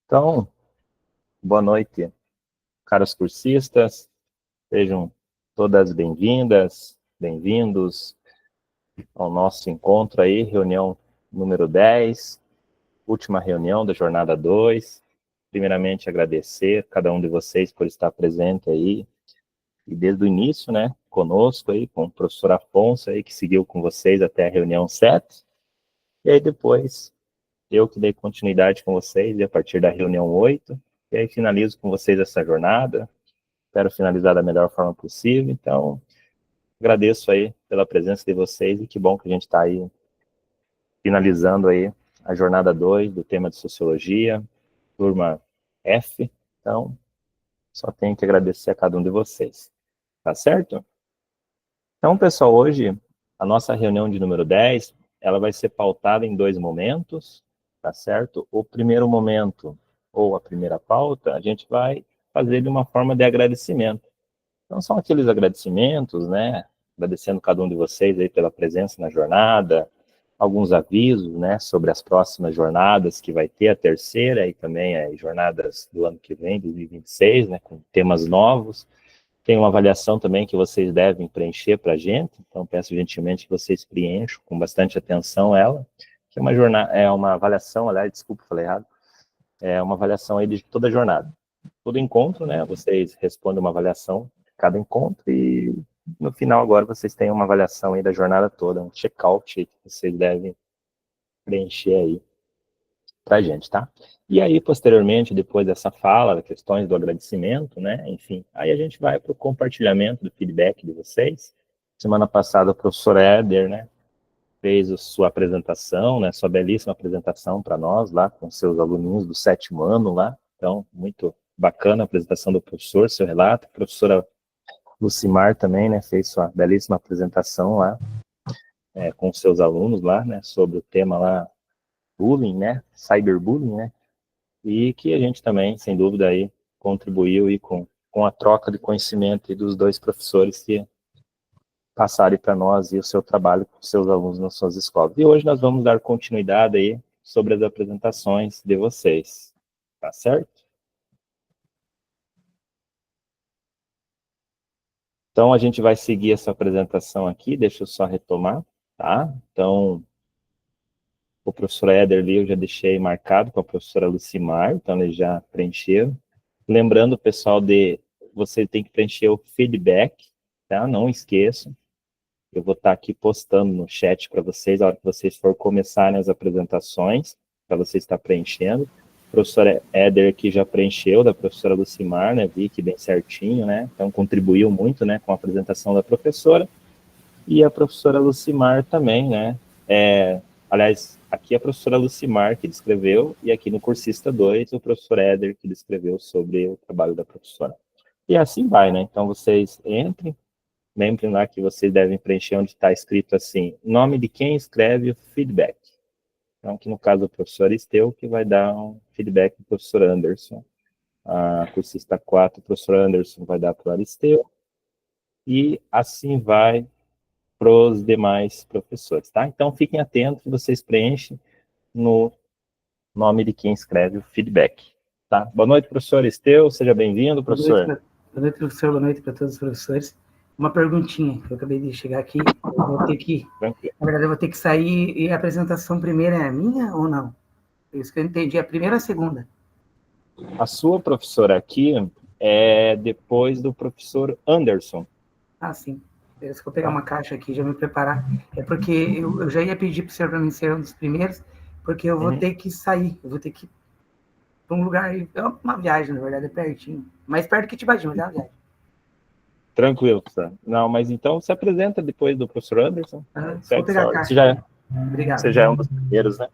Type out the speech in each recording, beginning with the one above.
Então, boa noite, caros cursistas, sejam todas bem-vindas, bem-vindos ao nosso encontro aí, reunião número 10, última reunião da jornada 2. Primeiramente, agradecer a cada um de vocês por estar presente aí, e desde o início, né, conosco aí, com o professor Afonso aí, que seguiu com vocês até a reunião 7, e aí depois eu que dei continuidade com vocês, e a partir da reunião 8, e aí finalizo com vocês essa jornada. Espero finalizar da melhor forma possível. Então, agradeço aí pela presença de vocês e que bom que a gente está aí finalizando aí a jornada 2 do tema de Sociologia, turma F. Então, só tenho que agradecer a cada um de vocês. Tá certo? Então, pessoal, hoje a nossa reunião de número 10, ela vai ser pautada em 2 momentos, tá certo? O primeiro momento, ou a primeira pauta, a gente vai fazer de uma forma de agradecimento. Então, são aqueles agradecimentos, né? Agradecendo cada um de vocês aí pela presença na jornada, alguns avisos, né, sobre as próximas jornadas que vai ter, a terceira e também as jornadas do ano que vem, 2026, né, com temas novos. Tem uma avaliação também que vocês devem preencher para a gente, então peço gentilmente que vocês preencham com bastante atenção ela, que é uma jornada, é uma avaliação, aliás, desculpa, falei errado, é uma avaliação aí de toda a jornada. Todo encontro, né, vocês respondem uma avaliação de cada encontro e no final agora vocês têm uma avaliação aí da jornada toda, um check-out que vocês devem preencher aí pra gente, tá? E aí, posteriormente, depois dessa fala, questões do agradecimento, né, enfim, aí a gente vai para o compartilhamento do feedback de vocês. Semana passada o professor Éder, né, fez a sua apresentação, né, sua belíssima apresentação para nós lá, com seus aluninhos do 7º ano lá. Então, muito bacana a apresentação do professor, seu relato. A professora Lucimar também, né, fez sua belíssima apresentação lá, com seus alunos lá, né, sobre o tema lá, bullying, né, cyberbullying, né, e que a gente também, sem dúvida, aí, contribuiu aí com a troca de conhecimento dos dois professores que passarem para nós e o seu trabalho com seus alunos nas suas escolas. E hoje nós vamos dar continuidade aí sobre as apresentações de vocês, tá certo? Então, a gente vai seguir essa apresentação aqui, deixa eu só retomar, tá? Então, o professor Éder ali eu já deixei marcado com a professora Lucimar, então ele já preencheu. Lembrando, pessoal, você tem que preencher o feedback, tá? Não esqueçam. Eu vou estar aqui postando no chat para vocês, a hora que vocês for começarem as apresentações, para você estar preenchendo. O professor Éder aqui já preencheu, da professora Lucimar, né? Vi que bem certinho, né? Então, contribuiu muito, né, com a apresentação da professora. E a professora Lucimar também, né? Aliás, aqui a professora Lucimar que descreveu, e aqui no Cursista 2, o professor Éder que descreveu sobre o trabalho da professora. E assim vai, né? Então, vocês entrem, lembrem lá que vocês devem preencher onde está escrito assim, nome de quem escreve o feedback. Então, aqui no caso do professor Esteu, que vai dar um feedback do professor Anderson. A Cursista 4, o professor Anderson vai dar para o Aristeu. E assim vai para os demais professores, tá? Então, fiquem atentos que vocês preenchem no nome de quem escreve o feedback, tá? Boa noite, professor Esteu, seja bem-vindo, professor. Boa noite, professor, boa noite para todos os professores. Uma perguntinha, que eu acabei de chegar aqui, eu vou ter que, Tranquilo. na verdade, eu vou ter que sair, e a apresentação primeira é a minha ou não? Isso que eu entendi, a primeira ou a segunda? A sua professora aqui é depois do professor Anderson. Ah, sim. Eu vou pegar uma caixa aqui, já me preparar. É porque eu já ia pedir para o senhor para mim ser um dos primeiros, porque eu vou ter que sair, eu vou ter que ir para um lugar, é uma viagem, na verdade, é pertinho. Mais perto que Tibadinho, mas é uma viagem. Tranquilo, professor. Não, mas então se apresenta depois do professor Anderson. Vou pegar a caixa. Obrigado. Você já é um dos primeiros, né?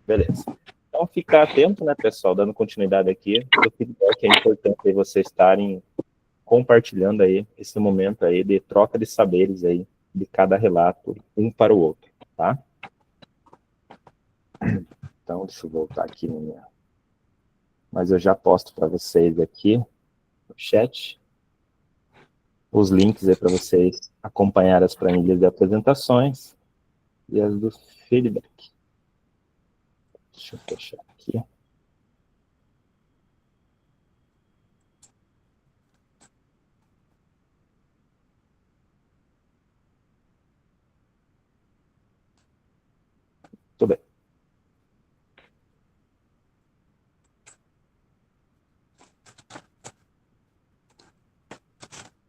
Beleza. Então, ficar atento, né, pessoal, dando continuidade aqui, o feedback é importante aí vocês estarem compartilhando aí esse momento aí de troca de saberes aí de cada relato, um para o outro, tá? Então, deixa eu voltar aqui no minha... Mas eu já posto para vocês aqui no chat os links aí para vocês acompanhar as planilhas de apresentações e as do feedback. Deixa eu fechar aqui. Tudo bem.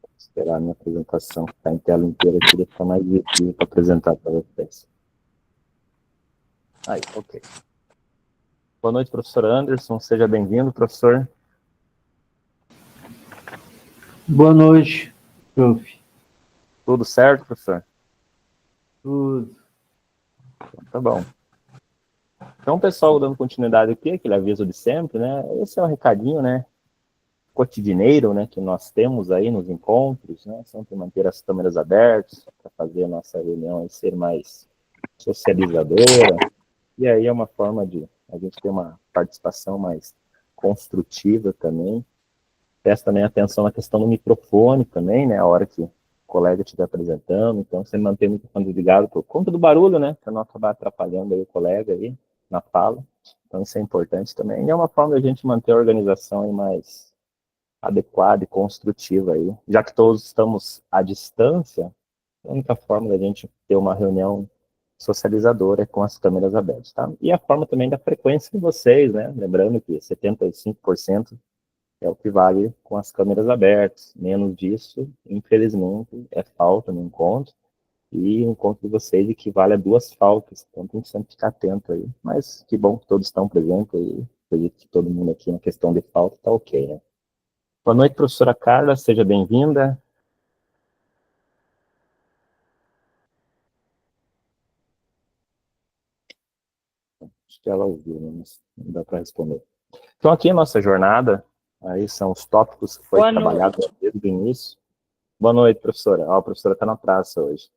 Vou esperar a minha apresentação ficar em tela inteira aqui, para ficar mais visível para apresentar para vocês. Aí, ok. Boa noite, professor Anderson. Seja bem-vindo, professor. Boa noite, prof. Tudo certo, professor? Tudo. Tá bom. Então, pessoal, dando continuidade aqui, aquele aviso de sempre, né? Esse é um recadinho, né? Cotidineiro, né? Que nós temos aí nos encontros, né? Sempre manter as câmeras abertas para fazer a nossa reunião aí ser mais socializadora. E aí é uma forma de a gente ter uma participação mais construtiva também. Presta também atenção na questão do microfone também, né? A hora que o colega estiver apresentando. Então, você manter o microfone desligado por conta do barulho, né? Para não acabar atrapalhando aí o colega aí na fala. Então, isso é importante também. E é uma forma de a gente manter a organização aí mais adequada e construtiva aí. Já que todos estamos à distância, a única forma da gente ter uma reunião socializadora é com as câmeras abertas, tá? E a forma também da frequência de vocês, né? Lembrando que 75% é o que vale com as câmeras abertas. Menos disso, infelizmente, é falta no encontro. E o encontro de vocês equivale a 2 faltas. Então tem que sempre ficar atento aí. Mas que bom que todos estão presentes aí. Acredito que todo mundo aqui na questão de falta está ok, né? Boa noite, professora Carla. Seja bem-vinda. Acho que ela ouviu, né? Mas não dá para responder. Então aqui a nossa jornada, aí são os tópicos que foi trabalhado desde o início. Boa noite, professora. A professora está na praça hoje.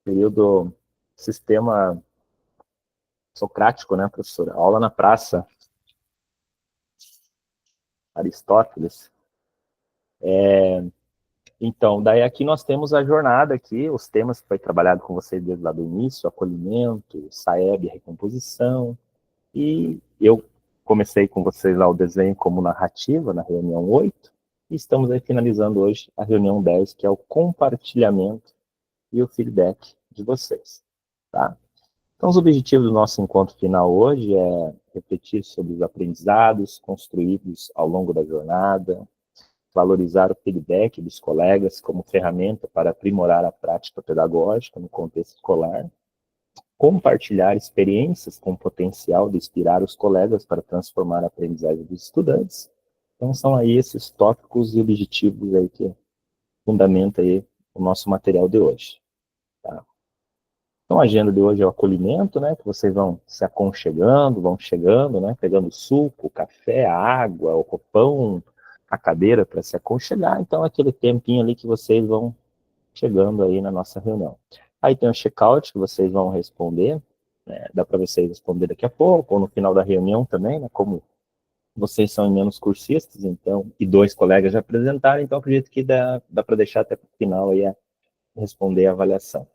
Período sistema socrático, né, professora? Aula na praça. Aristóteles. Então, daí aqui nós temos a jornada aqui, os temas que foi trabalhado com vocês desde lá do início, acolhimento, SAEB, recomposição, e eu comecei com vocês lá o desenho como narrativa, na reunião 8, e estamos aí finalizando hoje a reunião 10, que é o compartilhamento e o feedback de vocês, tá? Então, os objetivos do nosso encontro final hoje é refletir sobre os aprendizados construídos ao longo da jornada, valorizar o feedback dos colegas como ferramenta para aprimorar a prática pedagógica no contexto escolar, compartilhar experiências com potencial de inspirar os colegas para transformar a aprendizagem dos estudantes. Então, são aí esses tópicos e objetivos aí que fundamentam aí o nosso material de hoje. Tá? Então, a agenda de hoje é o acolhimento, né, que vocês vão se aconchegando, vão chegando, né, pegando suco, café, a água, o pão, a cadeira para se aconchegar. Então, aquele tempinho ali que vocês vão chegando aí na nossa reunião. Aí tem o check-out que vocês vão responder, né, dá para vocês responder daqui a pouco, ou no final da reunião também, né, como vocês são menos cursistas, então, e 2 colegas já apresentaram, então acredito que dá para deixar até para o final aí a responder a avaliação.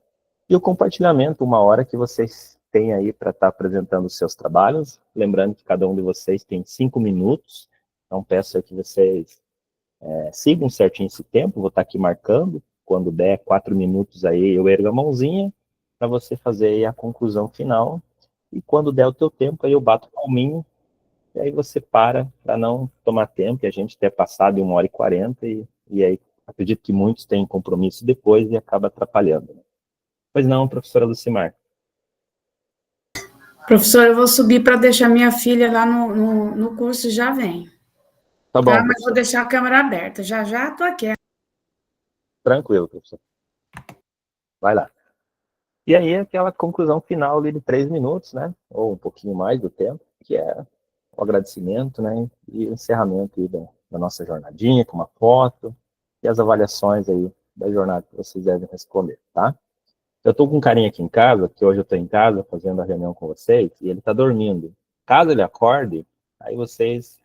E o compartilhamento, 1 hora que vocês têm aí para estar apresentando os seus trabalhos. Lembrando que cada um de vocês tem 5 minutos. Então, peço que vocês sigam certinho esse tempo. Vou estar aqui marcando. Quando der 4 minutos aí, eu ergo a mãozinha para você fazer aí a conclusão final. E quando der o teu tempo, aí eu bato o palminho. E aí você para não tomar tempo. E a gente ter passado de 1 hora e 40. E aí, acredito que muitos têm compromisso depois e acaba atrapalhando. Pois não, professora Lucimar. Professor, eu vou subir para deixar minha filha lá no curso e já vem. Tá bom, Tá, mas professor. vou deixar a câmera aberta. Já estou aqui. Tranquilo, professor. Vai lá. E aí, aquela conclusão final ali de 3 minutos, né? Ou um pouquinho mais do tempo, que é o agradecimento, né? E o encerramento aí da nossa jornadinha, com uma foto, e as avaliações aí da jornada que vocês devem responder, tá? Eu tô com um carinha aqui em casa, que hoje eu tô em casa fazendo a reunião com vocês, e ele tá dormindo. Caso ele acorde, aí vocês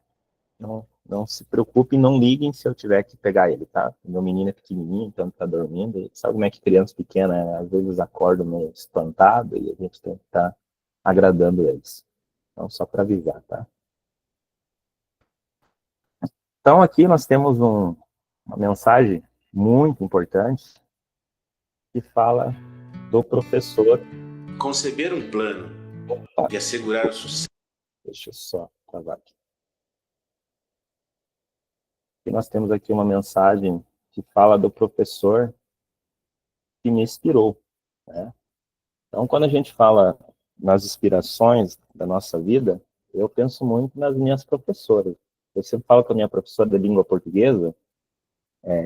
não se preocupem, não liguem se eu tiver que pegar ele, tá? Meu menino é pequenininho, então ele tá dormindo. E sabe como é que criança pequena, às vezes acorda meio espantado e a gente tem que estar agradando eles. Então, só para avisar, tá? Então, aqui nós temos uma mensagem muito importante que fala do professor Conceber um plano e assegurar o sucesso. Deixa eu só travar aqui. E nós temos aqui uma mensagem que fala do professor que me inspirou, né? Então, quando a gente fala nas inspirações da nossa vida, eu penso muito nas minhas professoras. Eu sempre falo com a minha professora de língua portuguesa,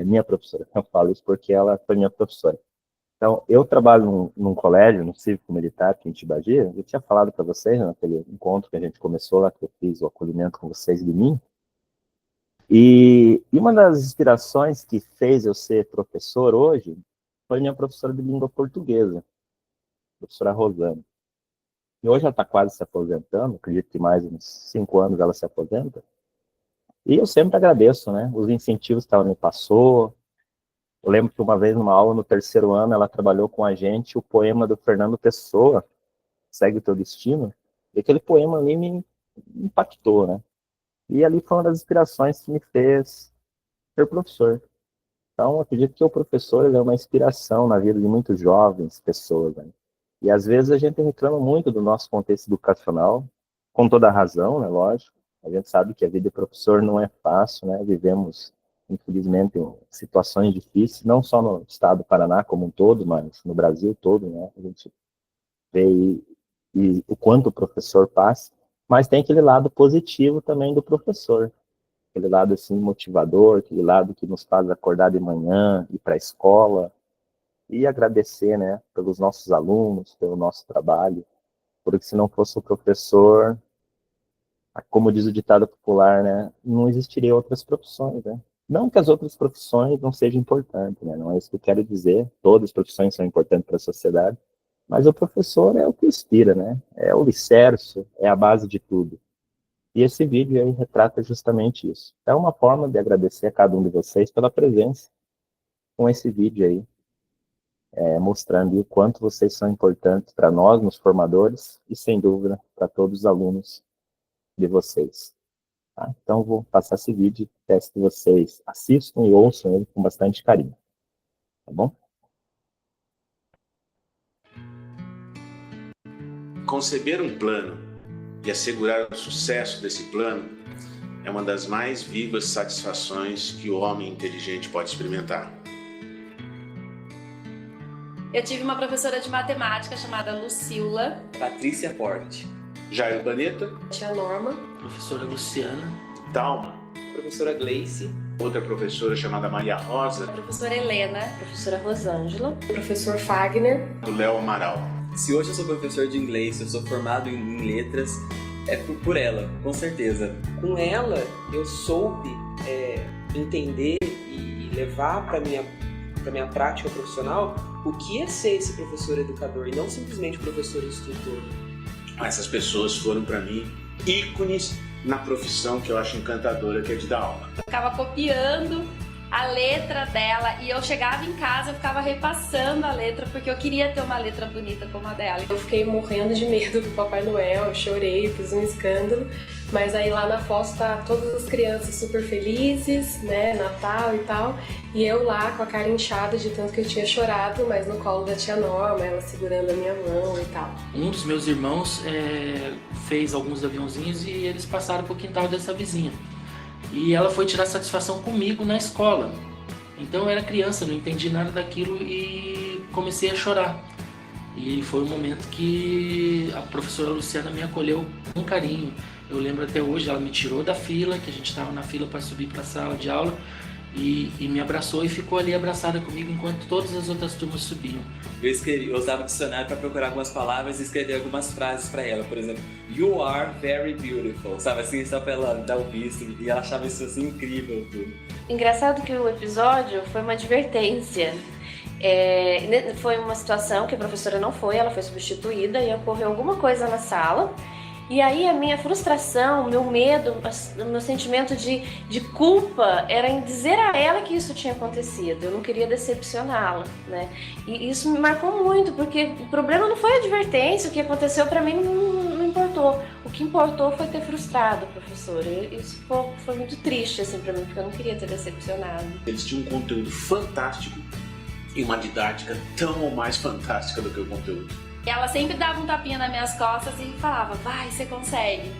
minha professora, eu falo isso porque ela foi minha professora. Então, eu trabalho num colégio, no Cívico Militar, aqui em Tibagi. Eu tinha falado para vocês, naquele encontro que a gente começou lá, que eu fiz o acolhimento com vocês de mim. E uma das inspirações que fez eu ser professor hoje foi minha professora de língua portuguesa, a professora Rosane. E hoje ela está quase se aposentando, acredito que mais uns 5 anos ela se aposenta. E eu sempre agradeço, né, os incentivos que ela me passou. Eu lembro que uma vez, numa aula no 3º ano, ela trabalhou com a gente o poema do Fernando Pessoa, Segue o Teu Destino, e aquele poema ali me impactou, né? E ali foi uma das inspirações que me fez ser professor. Então, eu acredito que o professor ele é uma inspiração na vida de muitos jovens, pessoas, né? E às vezes a gente reclama muito do nosso contexto educacional, com toda a razão, né, lógico. A gente sabe que a vida de professor não é fácil, né? Vivemos, infelizmente, em situações difíceis, não só no estado do Paraná como um todo, mas no Brasil todo, né? A gente vê e o quanto o professor passa, mas tem aquele lado positivo também do professor, aquele lado assim motivador, aquele lado que nos faz acordar de manhã, ir para a escola e agradecer, né, pelos nossos alunos, pelo nosso trabalho, porque se não fosse o professor, como diz o ditado popular, né, não existiria outras profissões, né? Não que as outras profissões não sejam importantes, né? Não é isso que eu quero dizer. Todas as profissões são importantes para a sociedade, mas o professor é o que inspira, né? É o alicerce, é a base de tudo. E esse vídeo aí retrata justamente isso. É uma forma de agradecer a cada um de vocês pela presença com esse vídeo aí, mostrando o quanto vocês são importantes para nós, nos formadores, e sem dúvida para todos os alunos de vocês. Tá? Então, vou passar esse vídeo, peço que vocês assistam e ouçam ele com bastante carinho. Tá bom? Conceber um plano e assegurar o sucesso desse plano é uma das mais vivas satisfações que o homem inteligente pode experimentar. Eu tive uma professora de matemática chamada Lucila. Patrícia Forte. Jair Baneta. Tia Norma. Professora Luciana. Dalma. Professora Gleice. Outra professora chamada Maria Rosa. Professora Helena. Professora Rosângela. Professor Fagner. Do Léo Amaral. Se hoje eu sou professor de inglês, se eu sou formado em letras, é por ela, com certeza. Com ela, eu soube entender e levar para minha prática profissional o que é ser esse professor educador e não simplesmente professor instrutor. Essas pessoas foram para mim ícones na profissão que eu acho encantadora, que é de dar aula. Eu ficava copiando a letra dela e eu chegava em casa, eu ficava repassando a letra porque eu queria ter uma letra bonita como a dela. Eu fiquei morrendo de medo do Papai Noel, eu chorei, fiz um escândalo, mas aí lá na foto tá todas as crianças super felizes, né, Natal e tal, e eu lá com a cara inchada de tanto que eu tinha chorado, mas no colo da tia Norma, ela segurando a minha mão e tal. Um dos meus irmãos fez alguns aviãozinhos e eles passaram pro quintal dessa vizinha. E ela foi tirar satisfação comigo na escola. Então eu era criança, não entendi nada daquilo e comecei a chorar. E foi um momento que a professora Luciana me acolheu com carinho. Eu lembro até hoje, ela me tirou da fila, que a gente estava na fila para subir para a sala de aula, e me abraçou e ficou ali abraçada comigo enquanto todas as outras turmas subiam. Eu usava o dicionário para procurar algumas palavras e escrever algumas frases para ela. Por exemplo, "You are very beautiful", sabe assim, só para ela dar o visto, e ela achava isso assim incrível. Tudo. Engraçado que o episódio foi uma advertência. Foi uma situação que a professora não foi, ela foi substituída e ocorreu alguma coisa na sala. E aí a minha frustração, meu medo, o meu sentimento de culpa era em dizer a ela que isso tinha acontecido. Eu não queria decepcioná-la, né? E isso me marcou muito, porque o problema não foi a advertência, o que aconteceu para mim não importou. O que importou foi ter frustrado a professora. E isso foi muito triste assim para mim, porque eu não queria ter decepcionado. Eles tinham um conteúdo fantástico e uma didática tão ou mais fantástica do que o conteúdo. E ela sempre dava um tapinha nas minhas costas e falava, vai, você consegue.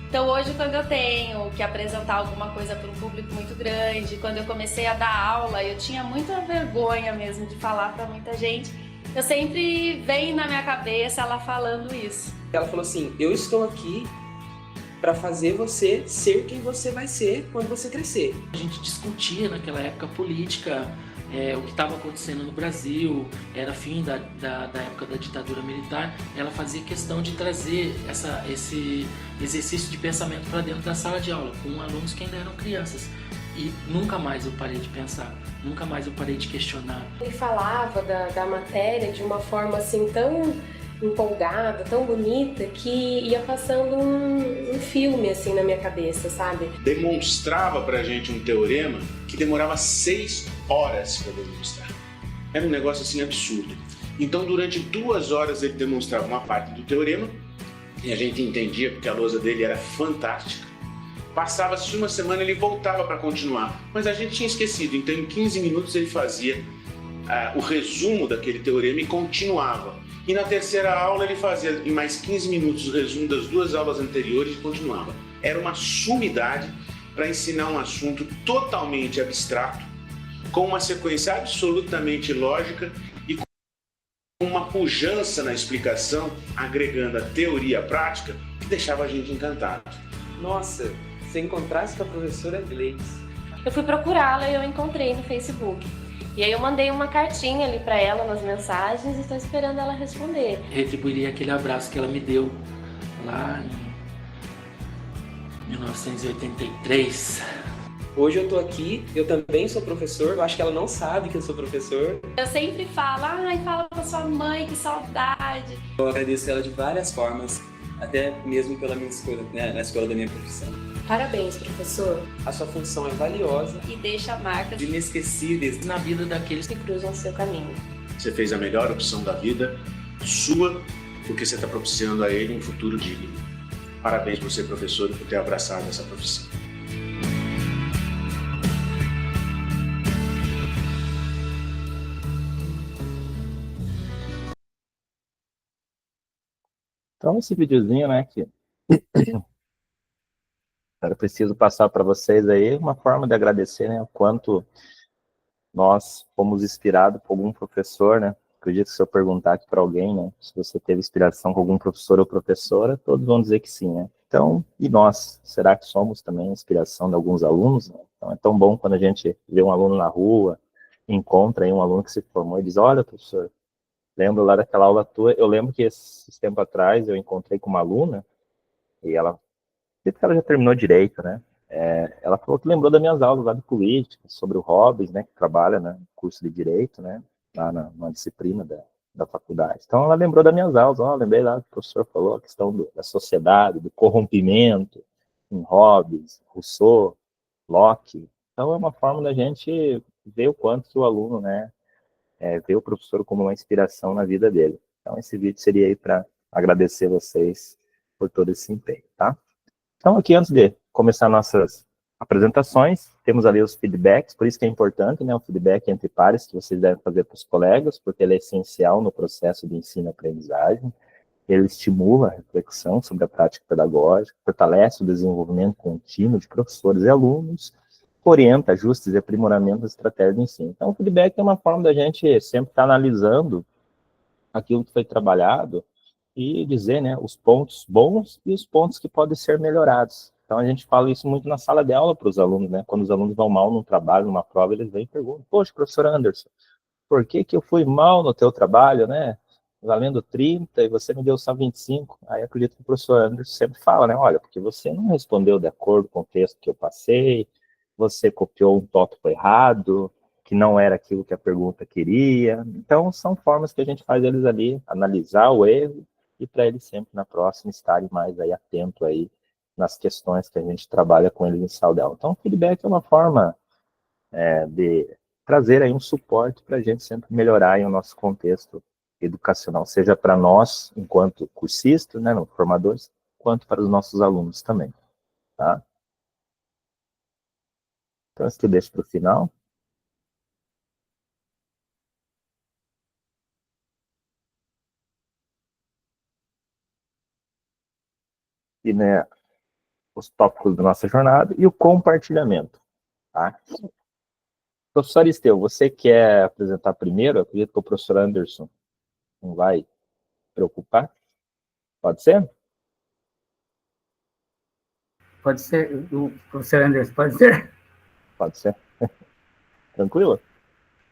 Então hoje, quando eu tenho que apresentar alguma coisa para um público muito grande, quando eu comecei a dar aula, eu tinha muita vergonha mesmo de falar para muita gente. Eu sempre venho na minha cabeça ela falando isso. Ela falou assim, eu estou aqui para fazer você ser quem você vai ser quando você crescer. A gente discutia naquela época política, o que estava acontecendo no Brasil, era fim da época da ditadura militar. Ela fazia questão de trazer esse exercício de pensamento para dentro da sala de aula, com alunos que ainda eram crianças. E nunca mais eu parei de pensar, nunca mais eu parei de questionar. Ele falava da matéria de uma forma assim tão empolgada, tão bonita, que ia passando um filme assim na minha cabeça, sabe? Demonstrava pra gente um teorema que demorava 6 horas para demonstrar. Era um negócio assim absurdo. Então, durante 2 horas ele demonstrava uma parte do teorema e a gente entendia porque a lousa dele era fantástica. Passava-se uma semana, ele voltava para continuar, mas a gente tinha esquecido. Então, em 15 minutos ele fazia o resumo daquele teorema e continuava. E na terceira aula ele fazia em mais 15 minutos o resumo das 2 aulas anteriores e continuava. Era uma sumidade para ensinar um assunto totalmente abstrato, com uma sequência absolutamente lógica e com uma pujança na explicação, agregando a teoria à prática, que deixava a gente encantado. Nossa, se encontrasse com a professora Gleice. Eu fui procurá-la e eu encontrei no Facebook. E aí eu mandei uma cartinha ali para ela nas mensagens e estou esperando ela responder. Retribuiria aquele abraço que ela me deu lá em 1983. Hoje eu tô aqui, eu também sou professor, eu acho que ela não sabe que eu sou professor. Eu sempre falo, ai, fala pra sua mãe, que saudade. Eu agradeço ela de várias formas, até mesmo pela minha escolha, né, na escola da minha profissão. Parabéns, professor. A sua função é valiosa E deixa marcas inesquecíveis Na vida daqueles Que cruzam seu caminho. Você fez a melhor opção da vida, sua, porque você está propiciando a ele um futuro digno. Parabéns você, professor, por ter abraçado essa profissão. Então, esse videozinho, né, que eu preciso passar para vocês aí, uma forma de agradecer, né, o quanto nós fomos inspirados por algum professor, né, acredito que se eu perguntar aqui para alguém, né, se você teve inspiração com algum professor ou professora, todos vão dizer que sim, né. Então, e nós, será que somos também inspiração de alguns alunos? Né? Então, é tão bom quando a gente vê um aluno na rua, encontra aí um aluno que se formou e diz, olha, professor, lembro lá daquela aula tua, eu lembro que esses tempo atrás eu encontrei com uma aluna, e ela já terminou direito, né? Ela falou que lembrou das minhas aulas lá de política, sobre o Robbins, né? Que trabalha, né? No curso de direito, né? Lá na disciplina da faculdade. Então ela lembrou das minhas aulas, lembrei lá que o professor falou a questão da sociedade, do corrompimento, em Hobbes, Rousseau, Locke. Então é uma forma da gente ver o quanto que o aluno, né? Ver o professor como uma inspiração na vida dele. Então esse vídeo seria aí para agradecer vocês por todo esse empenho, tá? Então, aqui, antes de começar nossas apresentações, temos ali os feedbacks, por isso que é importante, né, o feedback entre pares, que vocês devem fazer para os colegas, porque ele é essencial no processo de ensino-aprendizagem, ele estimula a reflexão sobre a prática pedagógica, fortalece o desenvolvimento contínuo de professores e alunos, orienta ajustes e aprimoramento das estratégias de ensino. Então, o feedback é uma forma da gente sempre estar analisando aquilo que foi trabalhado, e dizer, né, os pontos bons e os pontos que podem ser melhorados. Então, a gente fala isso muito na sala de aula para os alunos, né, quando os alunos vão mal num trabalho, numa prova, eles vêm e perguntam, poxa, professor Anderson, por que eu fui mal no teu trabalho, né, valendo 30 e você me deu só 25? Aí, acredito que o professor Anderson sempre fala, né, olha, porque você não respondeu de acordo com o texto que eu passei, você copiou um tópico errado, que não era aquilo que a pergunta queria. Então, são formas que a gente faz eles ali analisar o erro, e para eles sempre na próxima estarem mais aí atento aí nas questões que a gente trabalha com eles em sala de aula. Então, o feedback é uma forma de trazer aí um suporte para a gente sempre melhorar aí o nosso contexto educacional, seja para nós, enquanto cursistas, né, formadores, quanto para os nossos alunos também, tá? Então, isso que eu deixo para o final. aqui, né, os tópicos da nossa jornada e o compartilhamento, tá? Professor Esteu, você quer apresentar primeiro? Eu acredito que o professor Anderson não vai preocupar. Pode ser? Pode ser, o professor Anderson, pode ser? Pode ser. Tranquilo?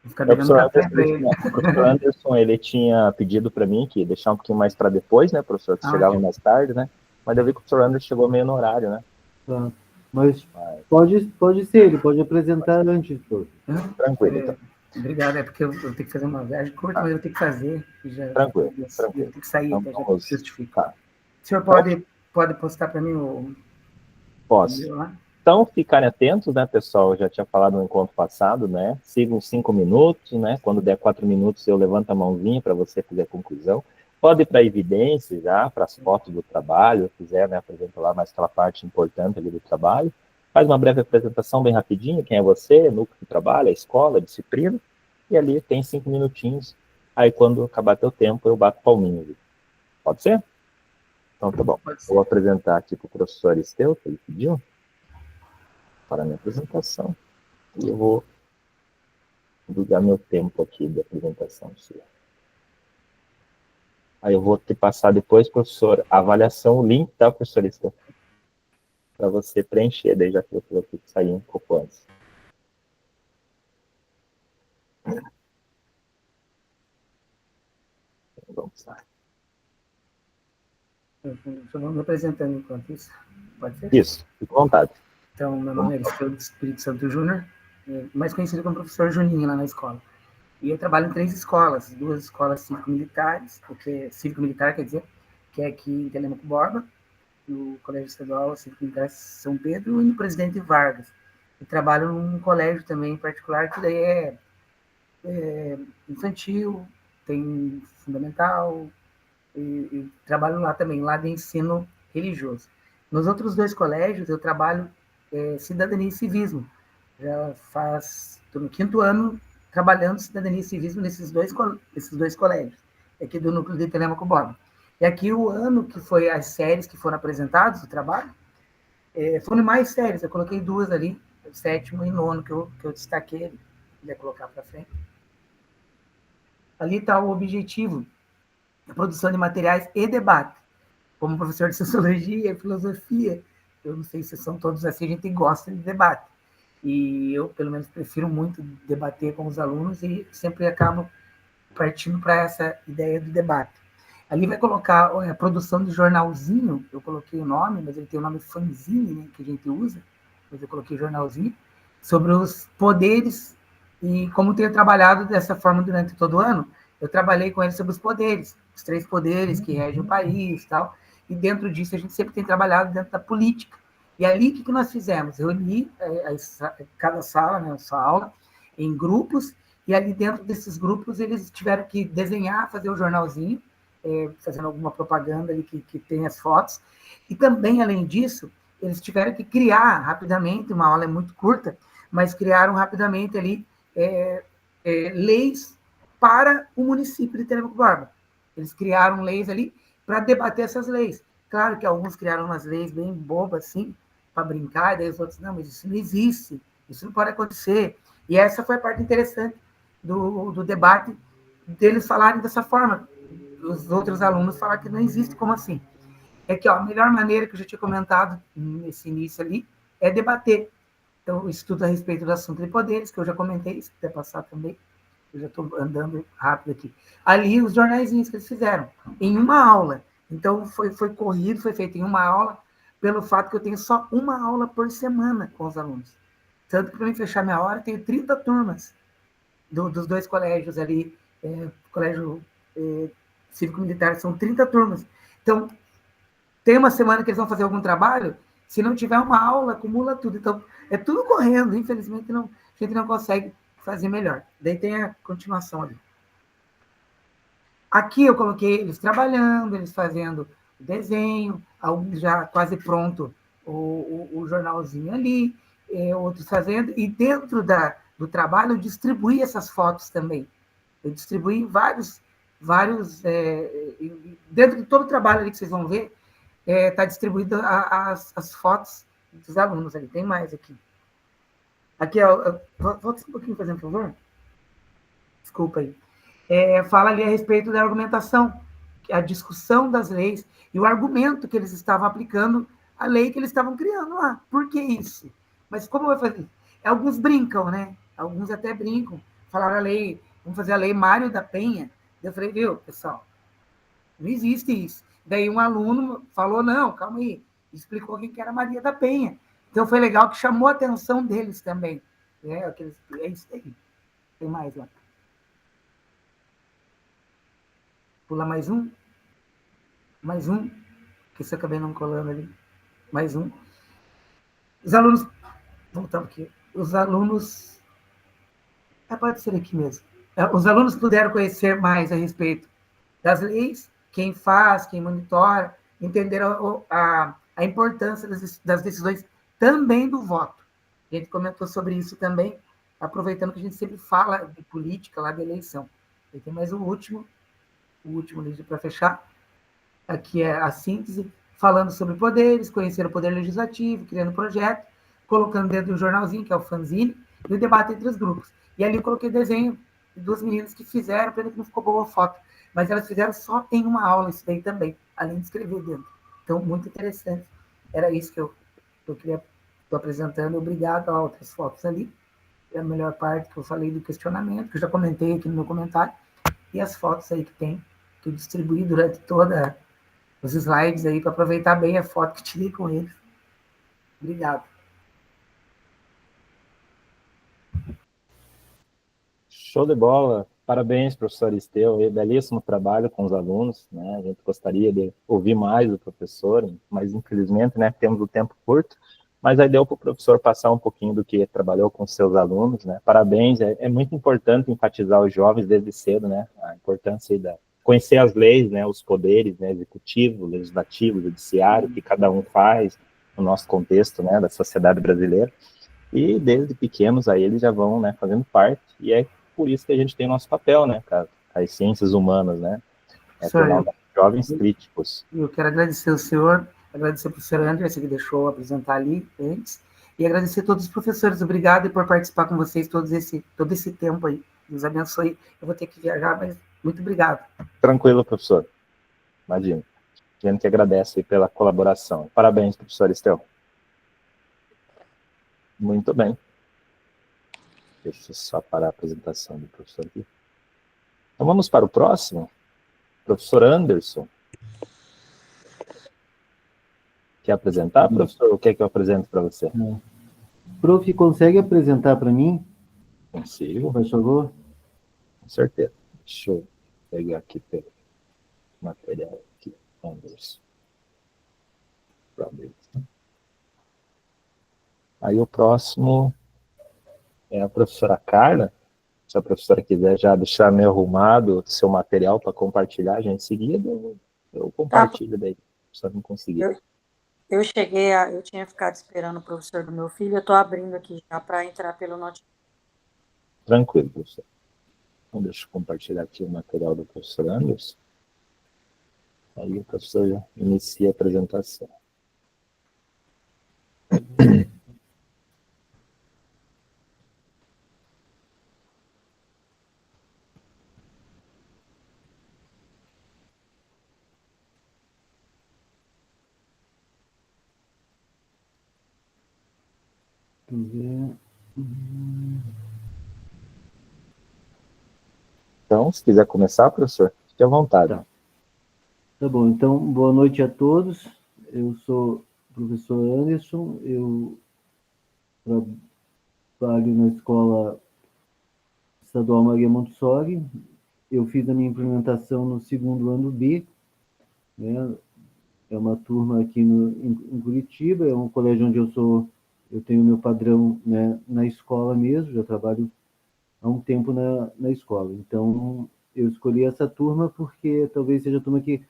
Vou ficar devendo café para ele. O professor Anderson, ele tinha pedido para mim que deixar um pouquinho mais para depois, né, professor? Que chegava mais tarde, né? Mas eu vi que o professor Anderson chegou meio no horário, né? Tá. Mas pode ser, ele pode apresentar antes, professor. Tranquilo, então. Obrigado, é porque eu tenho que fazer uma viagem curta, mas eu tenho que fazer. Tranquilo. Eu tenho que sair, então, até já vamos justificar. O senhor pode postar para mim o... Posso. Então, ficarem atentos, né, pessoal? Eu já tinha falado no encontro passado, né? Sigam 5 minutos, né? Quando der 4 minutos, eu levanto a mãozinha para você fazer a conclusão. Pode ir para a evidência já, para as fotos do trabalho, se quiser, né? Apresenta lá mais aquela parte importante ali do trabalho. Faz uma breve apresentação bem rapidinho, quem é você, núcleo de trabalho, a escola, a disciplina, e ali tem 5 minutinhos. Aí, quando acabar teu tempo, eu bato palminho ali. Pode ser? Então, tá bom. Vou apresentar aqui para o professor Esteu, que ele pediu, para a minha apresentação. E eu vou ligar meu tempo aqui de apresentação sua. Aí eu vou te passar depois, professor, a avaliação, o link, tá, professor Esteu? Para você preencher, daí já que eu vou ter que sair um pouco antes. Vamos lá. Estou me apresentando enquanto isso. Pode ser? Isso, fique à vontade. Então, meu nome é Esteu do Espírito Santo Júnior, mais conhecido como professor Juninho lá na escola. E eu trabalho em 3 escolas, 2 escolas cívico-militares, porque cívico-militar quer dizer que é aqui em Telêmaco Borba, no Colégio Estadual Cívico-Militar São Pedro e no Presidente Vargas. Eu trabalho num colégio também particular, que daí é infantil, tem fundamental, e trabalho lá também, lá de ensino religioso. Nos outros 2 colégios, eu trabalho cidadania e civismo. Já estou no 5º ano trabalhando cidadania e civismo nesses dois colégios, aqui do núcleo de Telêmaco Borba. E aqui o ano que foi as séries que foram apresentadas do trabalho, foram mais séries, eu coloquei 2 ali, o 7º e 9º que eu destaquei, se colocar para frente. Ali está o objetivo, a produção de materiais e debate. Como professor de Sociologia e Filosofia, eu não sei se são todos assim, a gente gosta de debate. E eu, pelo menos, prefiro muito debater com os alunos e sempre acabo partindo para essa ideia do debate. Ali vai colocar a produção de jornalzinho, eu coloquei o nome, mas ele tem o nome fanzine, né, que a gente usa, mas eu coloquei jornalzinho, sobre os poderes e como tenho trabalhado dessa forma durante todo o ano, eu trabalhei com ele sobre os poderes, os 3 poderes que regem o país e tal, e dentro disso a gente sempre tem trabalhado dentro da política. E ali, o que nós fizemos? Eu reuni cada sala, né, sua aula, em grupos, e ali dentro desses grupos eles tiveram que desenhar, fazer o jornalzinho, fazendo alguma propaganda ali que tem as fotos, e também, além disso, eles tiveram que criar rapidamente, uma aula é muito curta, mas criaram rapidamente ali leis para o município de Telêmaco Borba. Eles criaram leis ali para debater essas leis. Claro que alguns criaram umas leis bem bobas, assim, para brincar, e daí os outros, não, mas isso não existe, isso não pode acontecer. E essa foi a parte interessante do debate, deles falarem dessa forma. Os outros alunos falaram que não existe, como assim? É que a melhor maneira que eu já tinha comentado nesse início ali é debater. Então, eu estudo a respeito do assunto de poderes, que eu já comentei, se quiser passar também, eu já estou andando rápido aqui. Ali, os jornaizinhos que eles fizeram, em uma aula. Então, foi corrido, foi feito em uma aula, pelo fato que eu tenho só uma aula por semana com os alunos. Tanto que, para mim fechar minha hora, eu tenho 30 turmas dos 2 colégios ali, colégio cívico-militar, são 30 turmas. Então, tem uma semana que eles vão fazer algum trabalho, se não tiver uma aula, acumula tudo. Então, é tudo correndo, infelizmente, a gente não consegue fazer melhor. Daí tem a continuação ali. Aqui eu coloquei eles trabalhando, eles fazendo o desenho, alguns já quase pronto o jornalzinho ali, outros fazendo, e dentro do trabalho eu distribuí essas fotos também. Eu distribuí vários dentro de todo o trabalho ali que vocês vão ver, está distribuído as fotos dos alunos ali. Tem mais aqui. Aqui, ó, volta um pouquinho, por favor. Desculpa aí. Fala ali a respeito da argumentação, a discussão das leis e o argumento que eles estavam aplicando à lei que eles estavam criando lá. Por que isso? Mas como vai fazer? Alguns brincam, né? Alguns até brincam. Falaram a lei, vamos fazer a lei Mário da Penha. Eu falei, viu, pessoal, não existe isso. Daí um aluno falou, não, calma aí, explicou quem que era Maria da Penha. Então foi legal que chamou a atenção deles também. É isso aí. Tem mais lá. Pula mais um. Mais um. Que isso eu acabei não colando ali. Mais um. Os alunos... Voltamos aqui. Os alunos... pode ser aqui mesmo. Os alunos puderam conhecer mais a respeito das leis, quem faz, quem monitora, entenderam a importância das decisões também do voto. A gente comentou sobre isso também, aproveitando que a gente sempre fala de política lá, de eleição. E tem mais o último livro para fechar. Aqui é a síntese, falando sobre poderes, conhecer o poder legislativo, criando projeto, colocando dentro do jornalzinho, que é o fanzine, e o debate entre os grupos. E ali eu coloquei desenho de duas meninas que fizeram, pena que não ficou boa a foto, mas elas fizeram só em uma aula isso daí também, além de escrever dentro. Então, muito interessante. Era isso que eu queria, estou apresentando. Obrigado a outras fotos ali. É a melhor parte que eu falei do questionamento, que eu já comentei aqui no meu comentário, e as fotos aí que eu distribuí durante toda os slides aí, para aproveitar bem a foto que tirei com eles. Obrigado. Show de bola. Parabéns, professor Esteu. Belíssimo trabalho com os alunos, né? A gente gostaria de ouvir mais do professor, mas infelizmente, né, temos o tempo curto. Mas aí deu para o professor passar um pouquinho do que trabalhou com seus alunos, né? Parabéns. É muito importante enfatizar os jovens desde cedo, né? A importância de conhecer as leis, né? Os poderes, né? Executivo, legislativo, judiciário, que cada um faz no nosso contexto, né? Da sociedade brasileira. E desde pequenos aí eles já vão, né, fazendo parte, e é por isso que a gente tem o nosso papel, né, cara, as ciências humanas, né, tornar jovens críticos. Eu quero agradecer o senhor, agradecer ao professor Anderson, que deixou apresentar ali antes, e agradecer a todos os professores. Obrigado por participar com vocês todo esse tempo aí. Deus abençoe. Eu vou ter que viajar, mas muito obrigado. Tranquilo, professor. Imagina. A gente que agradece pela colaboração. Parabéns, professor Esteu. Muito bem. Deixa eu só parar a apresentação do professor aqui. Então vamos para o próximo. Professor Anderson. Quer apresentar, professor? Ou quer que eu apresente para você? Prof, consegue apresentar para mim? Consigo. Por favor. Com certeza. Deixa eu pegar aqui pelo material aqui. Anderson. Aí o próximo é a professora Carla. Se a professora quiser já deixar meio arrumado o seu material para compartilhar, já em seguida, eu compartilho daí. A professora não conseguir. Eu cheguei, eu tinha ficado esperando o professor do meu filho, eu estou abrindo aqui já para entrar pelo notebook. Tranquilo, professor. Então, deixa eu compartilhar aqui o material do professor Anderson. Aí o professor já inicia a apresentação. Então, se quiser começar, professor, fique à vontade. Tá bom, então, boa noite a todos. Eu sou o professor Anderson, eu trabalho na Escola Estadual Maria Montessori. Eu fiz a minha implementação no segundo ano B, né? É uma turma aqui em Curitiba, é um colégio onde eu tenho meu padrão, né, na escola mesmo, já trabalho há um tempo na escola. Então, eu escolhi essa turma porque talvez seja a turma que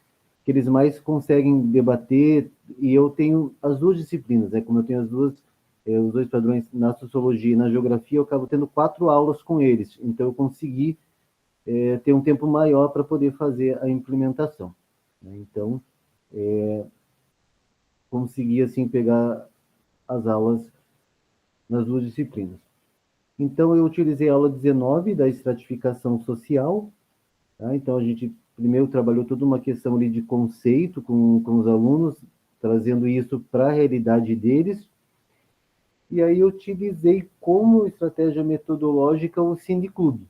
eles mais conseguem debater, e eu tenho as duas disciplinas, né? Como eu tenho os dois padrões na sociologia e na geografia, eu acabo tendo 4 aulas com eles, então eu consegui ter um tempo maior para poder fazer a implementação, né? Então, conseguir assim pegar as aulas nas duas disciplinas. Então, eu utilizei a aula 19 da estratificação social, tá? Então, a gente primeiro trabalhou toda uma questão ali de conceito com os alunos, trazendo isso para a realidade deles, e aí eu utilizei como estratégia metodológica o Cineclube,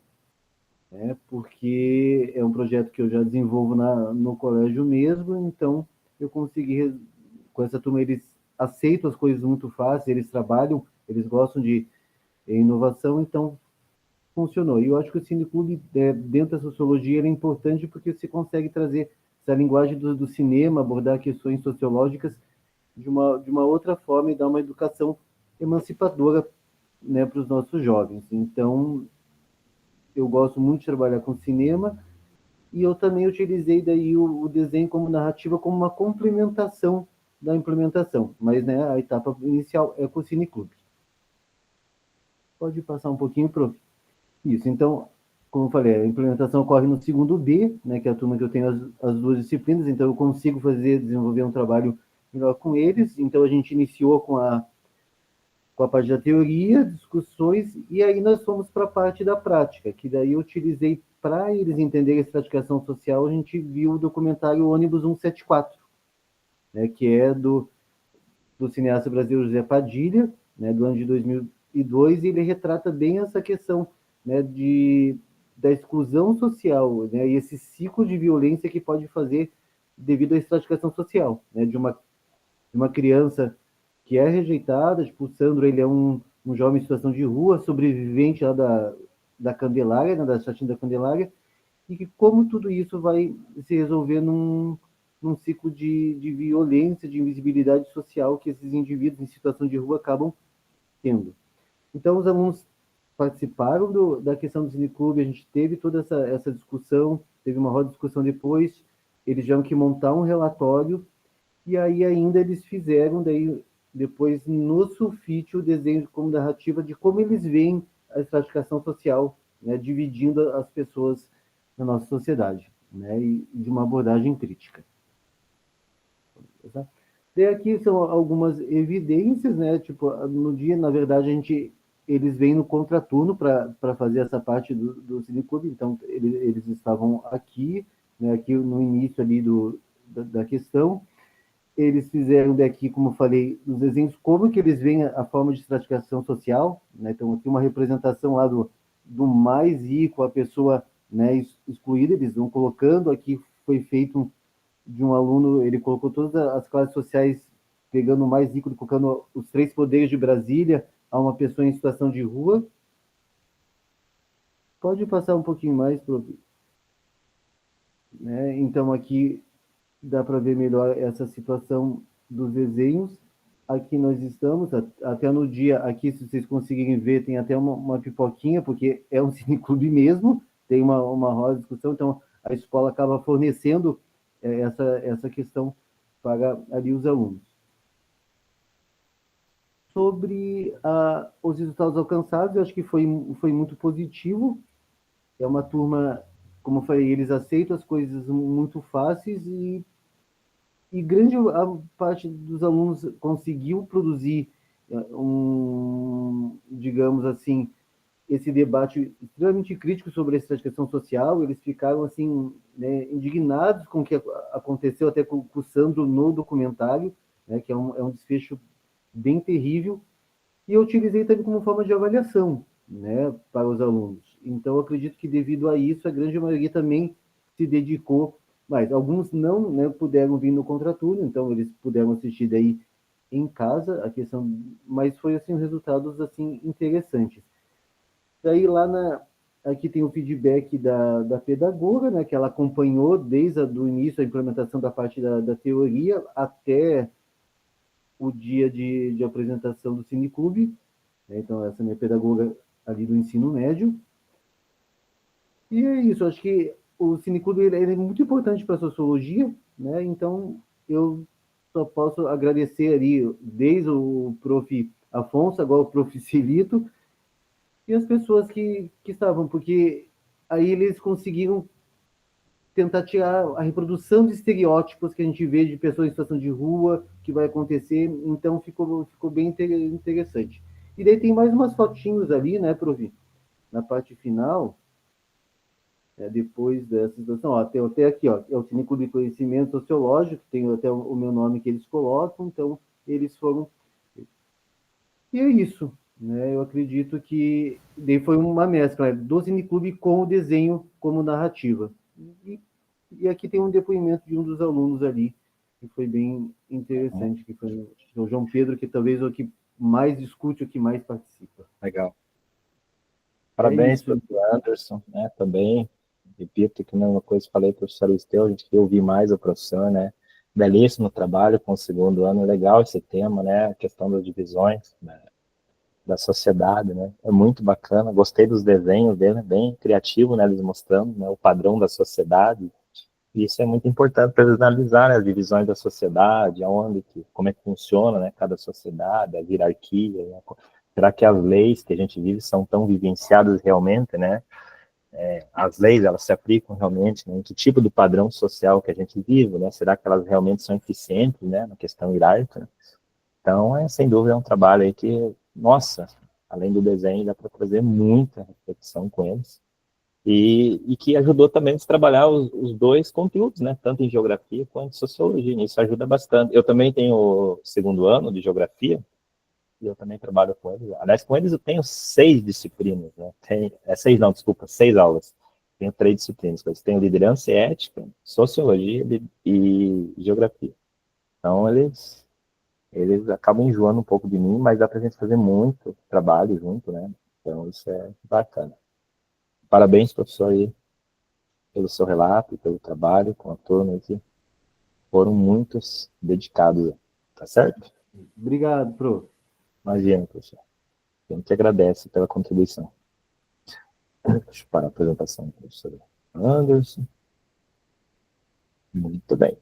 né? Porque é um projeto que eu já desenvolvo no colégio mesmo, então eu consegui, com essa turma, eles aceitam as coisas muito fácil, eles trabalham, eles gostam de inovação, então funcionou. E eu acho que o Cineclube, dentro da sociologia, ele é importante porque você consegue trazer essa linguagem do cinema, abordar questões sociológicas de uma outra forma e dar uma educação emancipadora, né, para os nossos jovens. Então, eu gosto muito de trabalhar com cinema e eu também utilizei daí o desenho como narrativa como uma complementação da implementação, mas, né, a etapa inicial é com o Cineclube. Pode passar um pouquinho, prof. Isso, então, como eu falei, a implementação ocorre no segundo B, né, que é a turma que eu tenho as duas disciplinas, então eu consigo desenvolver um trabalho melhor com eles. Então a gente iniciou com a parte da teoria, discussões, e aí nós fomos para a parte da prática, que daí eu utilizei para eles entenderem a estratificação social. A gente viu o documentário Ônibus 174, né, que é do cineasta brasileiro José Padilha, né, do ano de 2002, e ele retrata bem essa questão, né, da exclusão social, né, e esse ciclo de violência que pode fazer devido à estratificação social, né, de uma criança que é rejeitada. Tipo, o Sandro, ele é um jovem em situação de rua, sobrevivente lá da Candelária, né, da Chatinha da Candelária, e que como tudo isso vai se resolver num ciclo de violência, de invisibilidade social que esses indivíduos em situação de rua acabam tendo. Então, os alunos participaram da questão do Cineclube, a gente teve toda essa discussão, teve uma roda de discussão depois, eles tiveram que montar um relatório, e aí ainda eles fizeram, daí, depois, no sulfite, o desenho como narrativa de como eles veem a estratificação social, né, dividindo as pessoas na nossa sociedade, né, e de uma abordagem crítica. E aqui são algumas evidências, né, tipo, no dia, na verdade, eles vêm no contraturno para fazer essa parte do Cineclube, então eles estavam aqui, né, aqui no início ali da questão. Eles fizeram daqui, como eu falei, os desenhos, como que eles veem a forma de estratificação social, né? Então, aqui uma representação lá do mais rico, a pessoa, né, excluída, eles vão colocando, aqui foi feito de um aluno, ele colocou todas as classes sociais, pegando o mais rico, colocando os 3 poderes de Brasília a uma pessoa em situação de rua. Pode passar um pouquinho mais, prof. Né? Então, aqui dá para ver melhor essa situação dos desenhos. Aqui nós estamos, até no dia, aqui, se vocês conseguirem ver, tem até uma pipoquinha, porque é um cineclube mesmo, tem uma roda de discussão, então a escola acaba fornecendo essa questão para ali os alunos. Sobre os resultados alcançados, eu acho que foi muito positivo. É uma turma, como eu falei, eles aceitam as coisas muito fáceis e grande parte dos alunos conseguiu produzir digamos assim, esse debate extremamente crítico sobre a estratificação social. Eles ficaram assim, né, indignados com o que aconteceu até com o Sandro no documentário, né, que é um desfecho bem terrível, e eu utilizei também como forma de avaliação, né, para os alunos. Então, eu acredito que devido a isso, a grande maioria também se dedicou, mas alguns não, né, puderam vir no contraturno, então eles puderam assistir daí em casa a questão, mas foi assim resultados assim interessantes. Daí lá aqui tem o feedback da pedagoga, né, que ela acompanhou desde o início a implementação da parte da teoria até o dia de apresentação do Cineclube, né? Então essa é a minha pedagoga ali do ensino médio. E é isso, acho que o Cineclube ele é muito importante para a sociologia, né? Então eu só posso agradecer ali, desde o prof. Afonso, agora o prof. Celito, e as pessoas que estavam, porque aí eles conseguiram tentar tirar a reprodução de estereótipos que a gente vê de pessoas em situação de rua, que vai acontecer, então ficou bem interessante. E daí tem mais umas fotinhos ali, né, Provi? Na parte final, depois dessa situação, ó, tem até aqui, ó, é o Cineclube de Conhecimento Sociológico, tem até o meu nome que eles colocam, então eles foram... E é isso, né? Eu acredito que daí foi uma mescla do Cineclube com o desenho como narrativa. E aqui tem um depoimento de um dos alunos ali, que foi bem interessante, que foi o João Pedro, que talvez é o que mais discute, o que mais participa. Legal. Parabéns, isso. professor Anderson, né, também, repito que não é uma coisa que falei para o professor Esteu, a gente queria ouvir mais o professor, né, belíssimo trabalho com o segundo ano, legal esse tema, né, a questão das divisões, né, da sociedade, né, é muito bacana, gostei dos desenhos dele, bem criativo, né, eles mostrando, né, o padrão da sociedade, e isso é muito importante para eles analisar, né, as divisões da sociedade, aonde como é que funciona, né, cada sociedade, a hierarquia, né, será que as leis que a gente vive são tão vivenciadas realmente, né? As leis, elas se aplicam realmente, né? Em que tipo de padrão social que a gente vive, né? Será que elas realmente são eficientes, né? Na questão hierárquica? Então, sem dúvida, é um trabalho aí que, nossa, além do desenho, dá para fazer muita reflexão com eles. E que ajudou também a trabalhar os dois conteúdos, né? Tanto em geografia quanto em sociologia. Isso ajuda bastante. Eu também tenho o segundo ano de geografia, e eu também trabalho com eles. Aliás, com eles eu tenho 6 disciplinas, né? 6 aulas. Tenho 3 disciplinas. Eu tenho liderança e ética, sociologia e geografia. Então, eles acabam enjoando um pouco de mim, mas dá pra gente fazer muito trabalho junto, né? Então, isso é bacana. Parabéns, professor, aí, pelo seu relato e pelo trabalho com a turma aqui. Foram muitos dedicados, tá certo? Obrigado, Pro. Imagina, professor. A gente agradece pela contribuição. Deixa eu parar a apresentação do professor Anderson. Muito bem.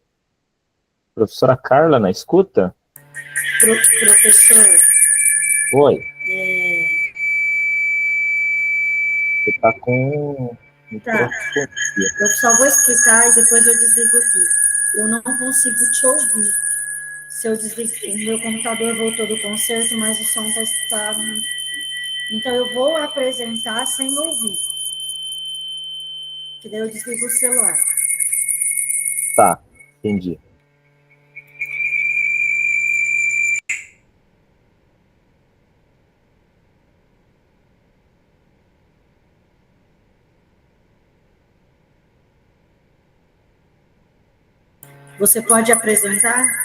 Professora Carla, na escuta? Professor. Oi. Você está com... Tá. Eu só vou explicar e depois eu desligo aqui. Eu não consigo te ouvir. Se eu desligar, meu computador voltou do concerto, mas o som está... Então, eu vou apresentar sem ouvir. Que daí eu desligo o celular. Tá, entendi. Você pode apresentar?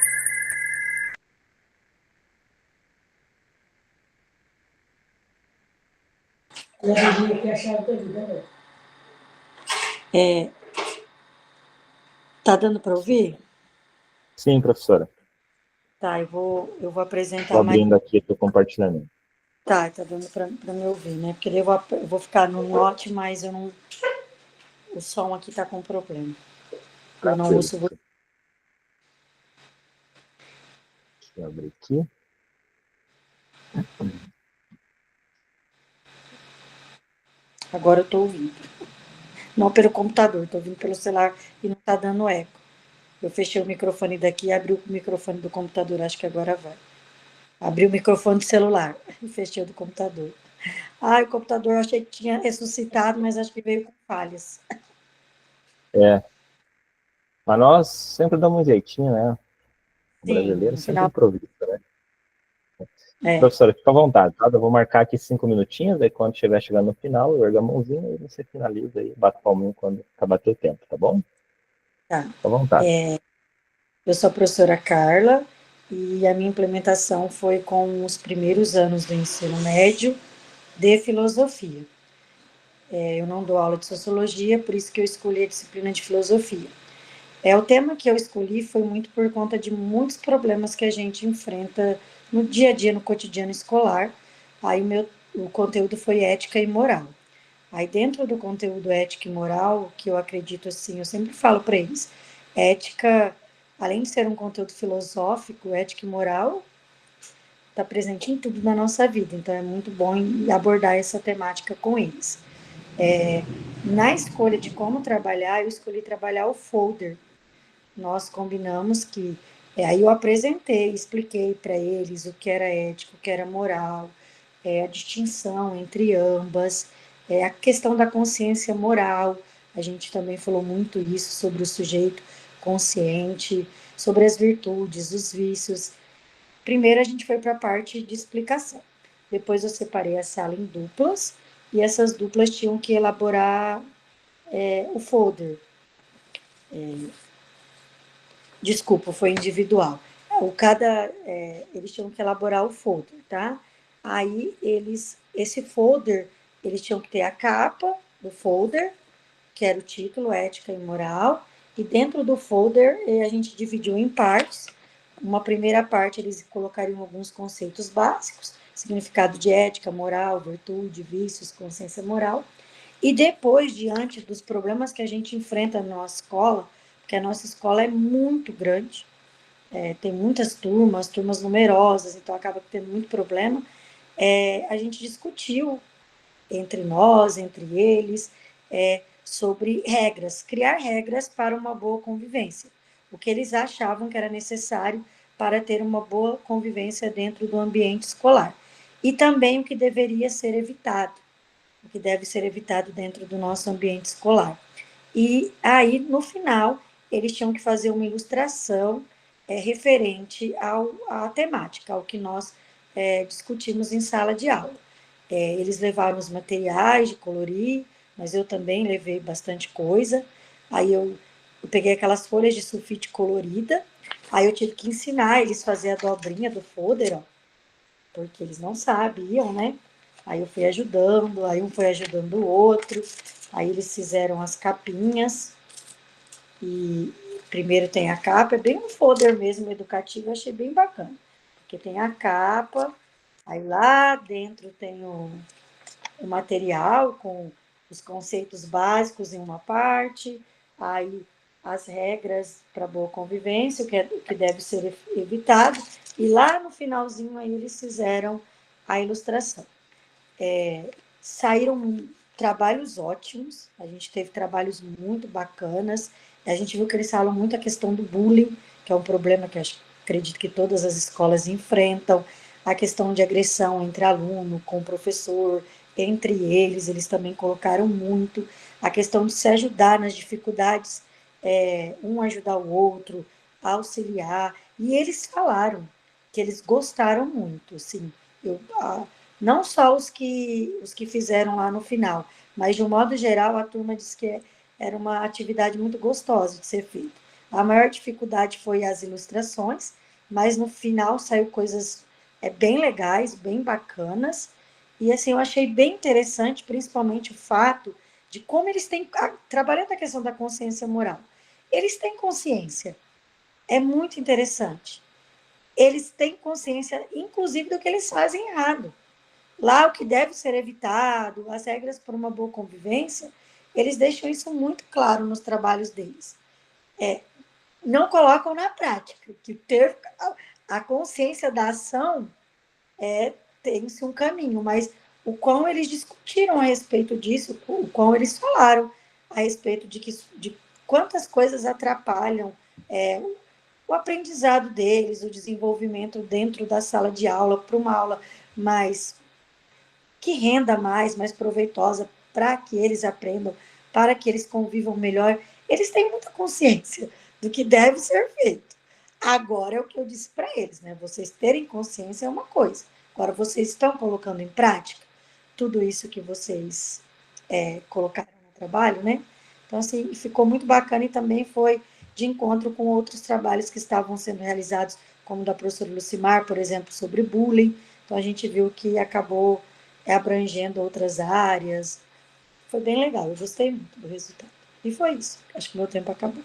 Tá dando para ouvir? Sim, professora. Tá, eu vou apresentar Estou abrindo aqui o compartilhamento. Tá dando para me ouvir, né? Porque eu vou ficar no note, mas eu não... O som aqui tá com problema. Eu não ouço... Deixa eu abrir aqui. Agora eu estou ouvindo. Não pelo computador, estou ouvindo pelo celular e não está dando eco. Eu fechei o microfone daqui e abri o microfone do computador, acho que agora vai. Abri o microfone do celular e fechei o do computador. O computador eu achei que tinha ressuscitado, mas acho que veio com falhas. Mas nós sempre damos um jeitinho, né? O Sim, brasileiro sempre final... improvisa, né? Professora, fica à vontade, tá? Eu vou marcar aqui 5 minutinhos, aí quando estiver chegando no final, eu ergo a mãozinha e você finaliza aí, bate o palminho quando acabar teu tempo, tá bom? Tá. Fica à vontade. Eu sou a professora Carla e a minha implementação foi com os primeiros anos do ensino médio de filosofia. Eu não dou aula de sociologia, por isso que eu escolhi a disciplina de filosofia. O tema que eu escolhi foi muito por conta de muitos problemas que a gente enfrenta no dia a dia, no cotidiano escolar. Aí o conteúdo foi ética e moral. Aí dentro do conteúdo ética e moral, que eu acredito assim, eu sempre falo para eles, ética, além de ser um conteúdo filosófico, ética e moral está presente em tudo na nossa vida. Então é muito bom abordar essa temática com eles. Na escolha de como trabalhar, eu escolhi trabalhar o folder. Nós combinamos que Aí eu apresentei, expliquei para eles o que era ético, o que era moral, a distinção entre ambas, a questão da consciência moral. A gente também falou muito isso sobre o sujeito consciente, sobre as virtudes, os vícios. Primeiro a gente foi para a parte de explicação. Depois eu separei a sala em duplas, e essas duplas tinham que elaborar o folder. Desculpa, foi individual. Eles tinham que elaborar o folder, tá? Aí, esse folder, eles tinham que ter a capa do folder, que era o título, Ética e Moral, e dentro do folder a gente dividiu em partes. Uma primeira parte, eles colocariam alguns conceitos básicos, significado de ética, moral, virtude, vícios, consciência moral. E depois, diante dos problemas que a gente enfrenta na nossa escola, porque a nossa escola é muito grande, tem muitas turmas numerosas, então acaba tendo muito problema, a gente discutiu entre nós, entre eles, sobre regras, criar regras para uma boa convivência, o que eles achavam que era necessário para ter uma boa convivência dentro do ambiente escolar. E também o que deveria ser evitado, o que deve ser evitado dentro do nosso ambiente escolar. E aí, no final, eles tinham que fazer uma ilustração referente à temática, ao que nós discutimos em sala de aula. Eles levaram os materiais de colorir, mas eu também levei bastante coisa. Aí eu peguei aquelas folhas de sulfite colorida, aí eu tive que ensinar eles a fazer a dobrinha do folder, ó, porque eles não sabiam, né? Aí eu fui ajudando, aí um foi ajudando o outro, aí eles fizeram as capinhas, e primeiro tem a capa, é bem um folder mesmo educativo, eu achei bem bacana, porque tem a capa, aí lá dentro tem o material com os conceitos básicos em uma parte, aí as regras para boa convivência, o que deve ser evitado, e lá no finalzinho aí eles fizeram a ilustração. Saíram trabalhos ótimos, a gente teve trabalhos muito bacanas, a gente viu que eles falam muito a questão do bullying, que é um problema que acredito que todas as escolas enfrentam, a questão de agressão entre aluno com professor, entre eles também colocaram muito, a questão de se ajudar nas dificuldades, um ajudar o outro, auxiliar, e eles falaram que eles gostaram muito, assim, não só os que fizeram lá no final, mas de um modo geral a turma disse que era uma atividade muito gostosa de ser feita. A maior dificuldade foi as ilustrações, mas no final saiu coisas bem legais, bem bacanas, e assim, eu achei bem interessante, principalmente o fato de como eles têm, trabalhando a questão da consciência moral, eles têm consciência, é muito interessante. Eles têm consciência, inclusive, do que eles fazem errado. Lá, o que deve ser evitado, as regras para uma boa convivência, eles deixam isso muito claro nos trabalhos deles. Não colocam na prática, que ter a consciência da ação tem-se um caminho, mas o quão eles discutiram a respeito disso, o quão eles falaram a respeito de quantas coisas atrapalham o aprendizado deles, o desenvolvimento dentro da sala de aula, para uma aula que renda mais proveitosa, para que eles aprendam, para que eles convivam melhor. Eles têm muita consciência do que deve ser feito. Agora é o que eu disse para eles, né? Vocês terem consciência é uma coisa. Agora, vocês estão colocando em prática tudo isso que vocês colocaram no trabalho, né? Então, assim, ficou muito bacana e também foi de encontro com outros trabalhos que estavam sendo realizados, como o da professora Lucimar, por exemplo, sobre bullying. Então, a gente viu que acabou abrangendo outras áreas. Foi bem legal, eu gostei muito do resultado. E foi isso. Acho que meu tempo acabou.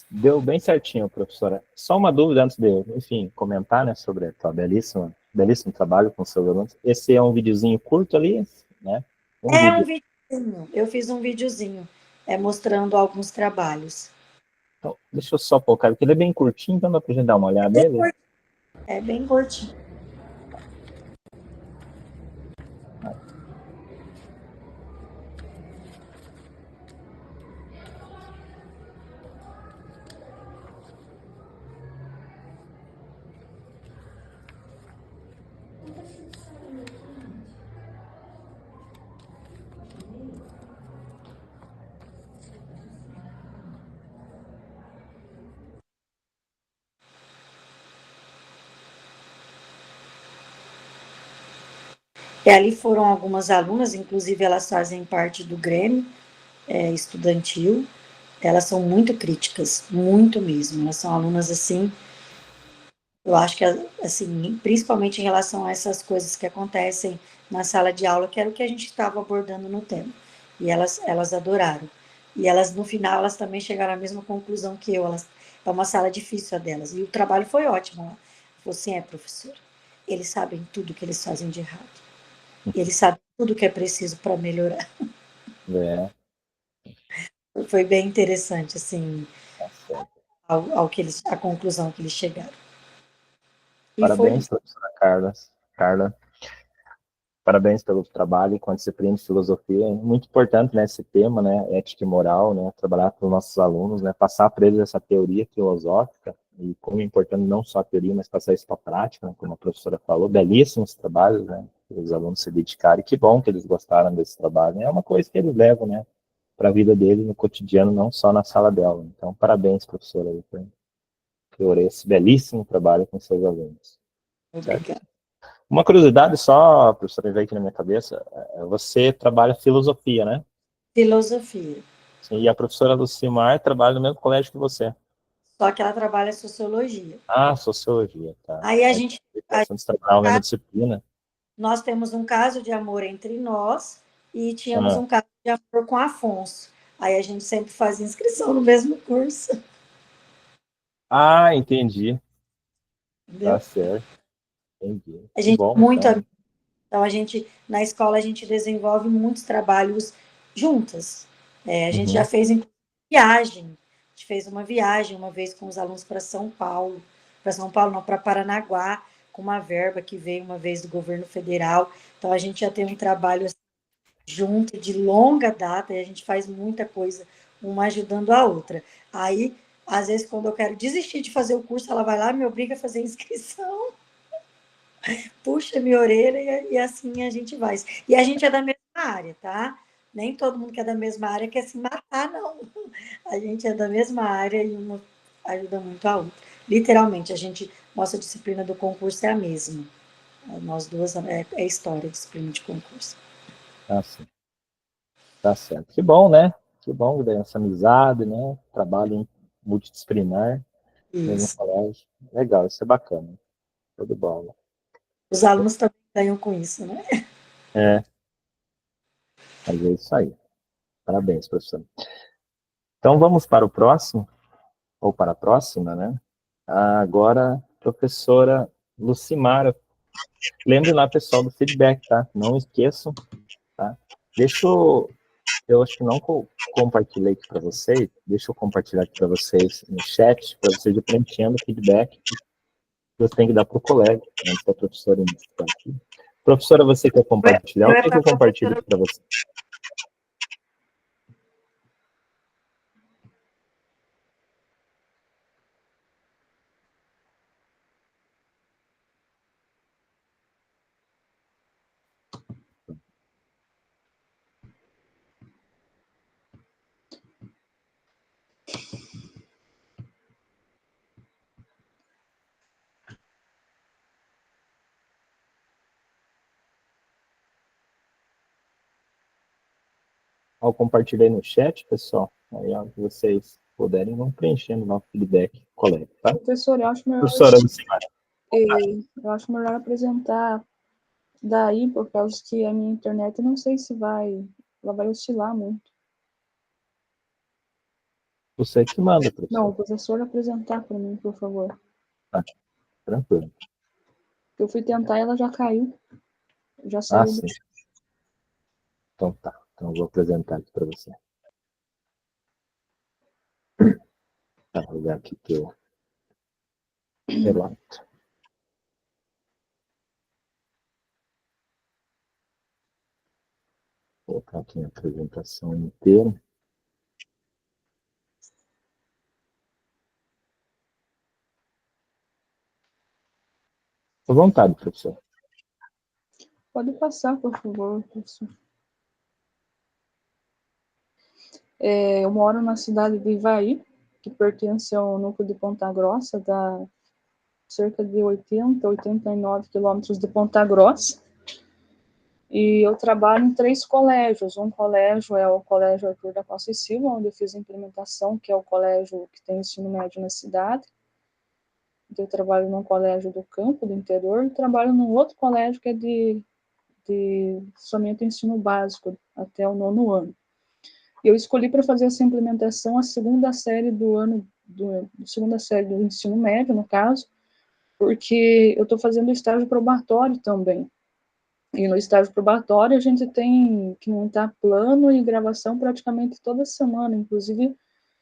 Deu bem certinho, professora. Só uma dúvida antes de, enfim, comentar, né, sobre a tua belíssimo trabalho com seus alunos. Esse é um videozinho curto ali, né? Um videozinho. Eu fiz um videozinho mostrando alguns trabalhos. Então, deixa eu só colocar, porque ele é bem curtinho, então dá pra gente dar uma olhada nele? É bem curtinho. E ali foram algumas alunas, inclusive elas fazem parte do Grêmio estudantil. Elas são muito críticas, muito mesmo. Elas são alunas assim, eu acho que, assim, principalmente em relação a essas coisas que acontecem na sala de aula, que era o que a gente estava abordando no tema. E elas adoraram. E elas, no final, elas também chegaram à mesma conclusão que eu. É uma sala difícil a delas. E o trabalho foi ótimo lá. Falou assim, professora, eles sabem tudo que eles fazem de errado. Eles sabem tudo que é preciso para melhorar. É, Foi bem interessante, assim, tá certo. a conclusão que eles chegaram. E Parabéns, professora Carla. Parabéns pelo trabalho com a disciplina de filosofia. É muito importante, né, esse tema, né, ética e moral, né, trabalhar com os nossos alunos, né, passar para eles essa teoria filosófica, e como é importante não só a teoria, mas passar isso para a prática, né, como a professora falou, belíssimos trabalhos, né, que os alunos se dedicarem, que bom que eles gostaram desse trabalho, né, é uma coisa que eles levam, né, para a vida deles no cotidiano, não só na sala de aula. Então, parabéns, professora, por esse belíssimo trabalho com seus alunos. Obrigada. Uma curiosidade só, professora, veio aqui na minha cabeça, você trabalha filosofia, né? Filosofia. Sim, e a professora Lucimar trabalha no mesmo colégio que você. Só que ela trabalha sociologia. Ah, sociologia, tá. Aí a gente trabalhar a mesma disciplina. Nós temos um caso de amor entre nós e tínhamos um caso de amor com Afonso. Aí a gente sempre faz inscrição no mesmo curso. Ah, entendi. Entendeu? Tá certo. Entendi. A gente bom, muito então. Então, na escola, a gente desenvolve muitos trabalhos juntas. A gente já fez viagem. A gente fez uma viagem uma vez com os alunos para São Paulo. Para São Paulo, não, para Paranaguá, com uma verba que veio uma vez do governo federal. Então, a gente já tem um trabalho assim, junto, de longa data, e a gente faz muita coisa, uma ajudando a outra. Aí, às vezes, quando eu quero desistir de fazer o curso, ela vai lá e me obriga a fazer inscrição. Puxa minha orelha e assim a gente vai. E a gente é da mesma área, tá? Nem todo mundo que é da mesma área quer se matar, não. A gente é da mesma área e uma ajuda muito a outra. Literalmente, nossa disciplina do concurso é a mesma. Nós duas é história, disciplina de concurso. Ah, sim. Tá certo. Que bom, né? Que bom essa amizade, né? Trabalho multidisciplinar no mesmo colégio. Legal, isso é bacana. Tudo bom. Né? Os alunos também ganham com isso, né? Mas é isso aí. Parabéns, professor. Então, vamos para o próximo, ou para a próxima, né? Agora, professora Lucimara. Lembre lá, pessoal, do feedback, tá? Não esqueçam, tá? Eu acho que não compartilhei aqui para vocês, deixa eu compartilhar aqui para vocês no chat, para vocês ir preenchendo o feedback que você tem que dar para o colega, antes da professora iniciar aqui. Professora, você quer compartilhar? O que eu compartilho para você? Eu compartilhei no chat, pessoal. Aí, ó, se vocês puderem, vão preenchendo o nosso feedback, colega, tá? Professor, eu acho melhor, eu acho melhor apresentar daí, por causa que a minha internet, eu não sei se ela vai oscilar muito. Você que manda, professor. Não, o professor apresentar para mim, por favor. Tá, tranquilo. Eu fui tentar e ela já caiu. Já saiu. Sim. Então tá. Então eu vou apresentar aqui para você. Vou olhar aqui teu relato. Vou colocar aqui a apresentação inteira. À vontade, professor. Pode passar, por favor, professor. Eu moro na cidade de Ivaí, que pertence ao núcleo de Ponta Grossa, dá cerca de 89 quilômetros de Ponta Grossa. E eu trabalho em 3 colégios. Um colégio é o Colégio Arthur da Costa e Silva, onde eu fiz a implementação, que é o colégio que tem ensino médio na cidade. Então, eu trabalho num colégio do campo, do interior, e trabalho num outro colégio que é de somente ensino básico, até o 9º ano. Eu escolhi para fazer essa implementação a segunda série segunda série do ensino médio, no caso, porque eu estou fazendo estágio probatório também. E no estágio probatório a gente tem que montar plano e gravação praticamente toda semana, inclusive,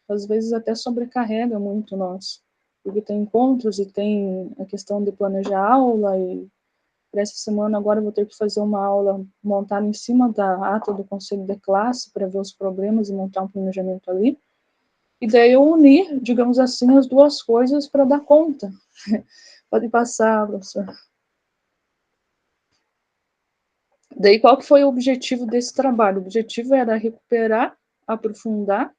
às vezes até sobrecarrega muito nós, porque tem encontros e tem a questão de planejar aula, e para essa semana agora eu vou ter que fazer uma aula montada em cima da ata do conselho de classe para ver os problemas e montar um planejamento ali. E daí eu uni, digamos assim, as duas coisas para dar conta. Pode passar, professor. Daí qual que foi o objetivo desse trabalho? O objetivo era recuperar, aprofundar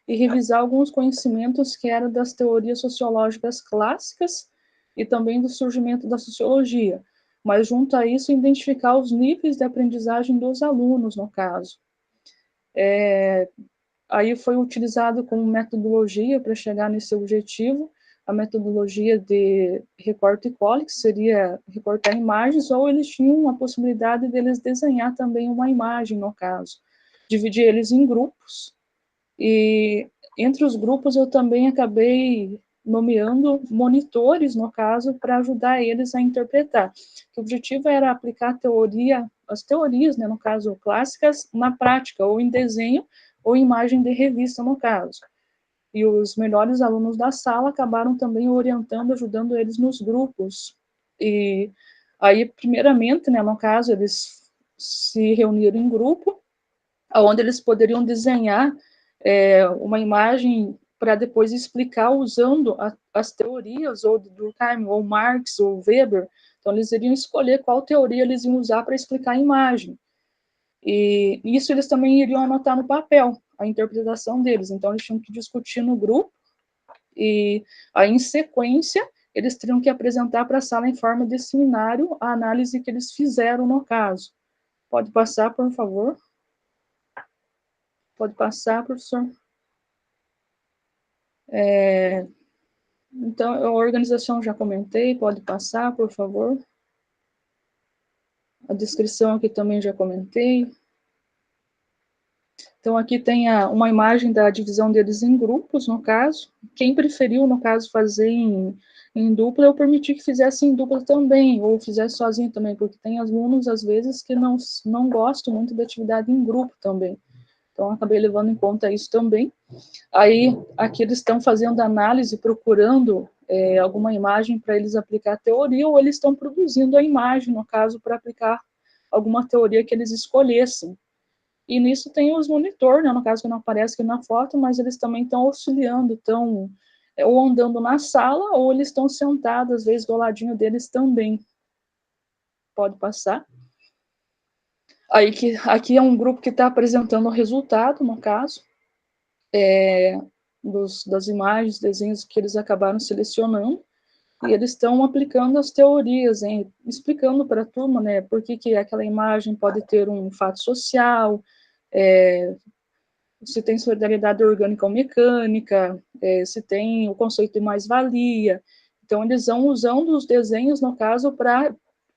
e revisar alguns conhecimentos que eram das teorias sociológicas clássicas e também do surgimento da sociologia, mas junto a isso identificar os níveis de aprendizagem dos alunos, no caso. Aí foi utilizado como metodologia para chegar nesse objetivo, a metodologia de recorte e cole, que seria recortar imagens, ou eles tinham a possibilidade deles desenhar também uma imagem, no caso. Dividir eles em grupos, e entre os grupos eu também acabei nomeando monitores, no caso, para ajudar eles a interpretar. O objetivo era aplicar a teoria, as teorias, né, no caso, clássicas, na prática, ou em desenho, ou imagem de revista, no caso. E os melhores alunos da sala acabaram também orientando, ajudando eles nos grupos. E aí, primeiramente, né, no caso, eles se reuniram em grupo, onde eles poderiam desenhar uma imagem para depois explicar usando as teorias, ou de Durkheim, ou Marx, ou Weber. Então, eles iriam escolher qual teoria eles iam usar para explicar a imagem. E isso eles também iriam anotar no papel, a interpretação deles. Então, eles tinham que discutir no grupo, e aí, em sequência, eles teriam que apresentar para a sala em forma de seminário a análise que eles fizeram no caso. Pode passar, por favor? Pode passar, professor? Então, a organização já comentei, pode passar, por favor? A descrição aqui também já comentei. Então, aqui tem uma imagem da divisão deles em grupos, no caso. Quem preferiu, no caso, fazer em dupla, eu permiti que fizesse em dupla também, ou fizesse sozinho também, porque tem alunos, às vezes, que não gostam muito da atividade em grupo também. Então, acabei levando em conta isso também. Aí, aqui eles estão fazendo análise, procurando alguma imagem para eles aplicar a teoria, ou eles estão produzindo a imagem, no caso, para aplicar alguma teoria que eles escolhessem. E nisso tem os monitores, né, no caso que não aparece aqui na foto, mas eles também estão auxiliando, estão ou andando na sala, ou eles estão sentados, às vezes, do ladinho deles também. Pode passar. Aí, aqui é um grupo que está apresentando o resultado, no caso, das imagens, desenhos que eles acabaram selecionando, e eles estão aplicando as teorias, explicando para a turma, né, por que aquela imagem pode ter um fato social, se tem solidariedade orgânica ou mecânica, se tem o conceito de mais-valia. Então, eles vão usando os desenhos, no caso, para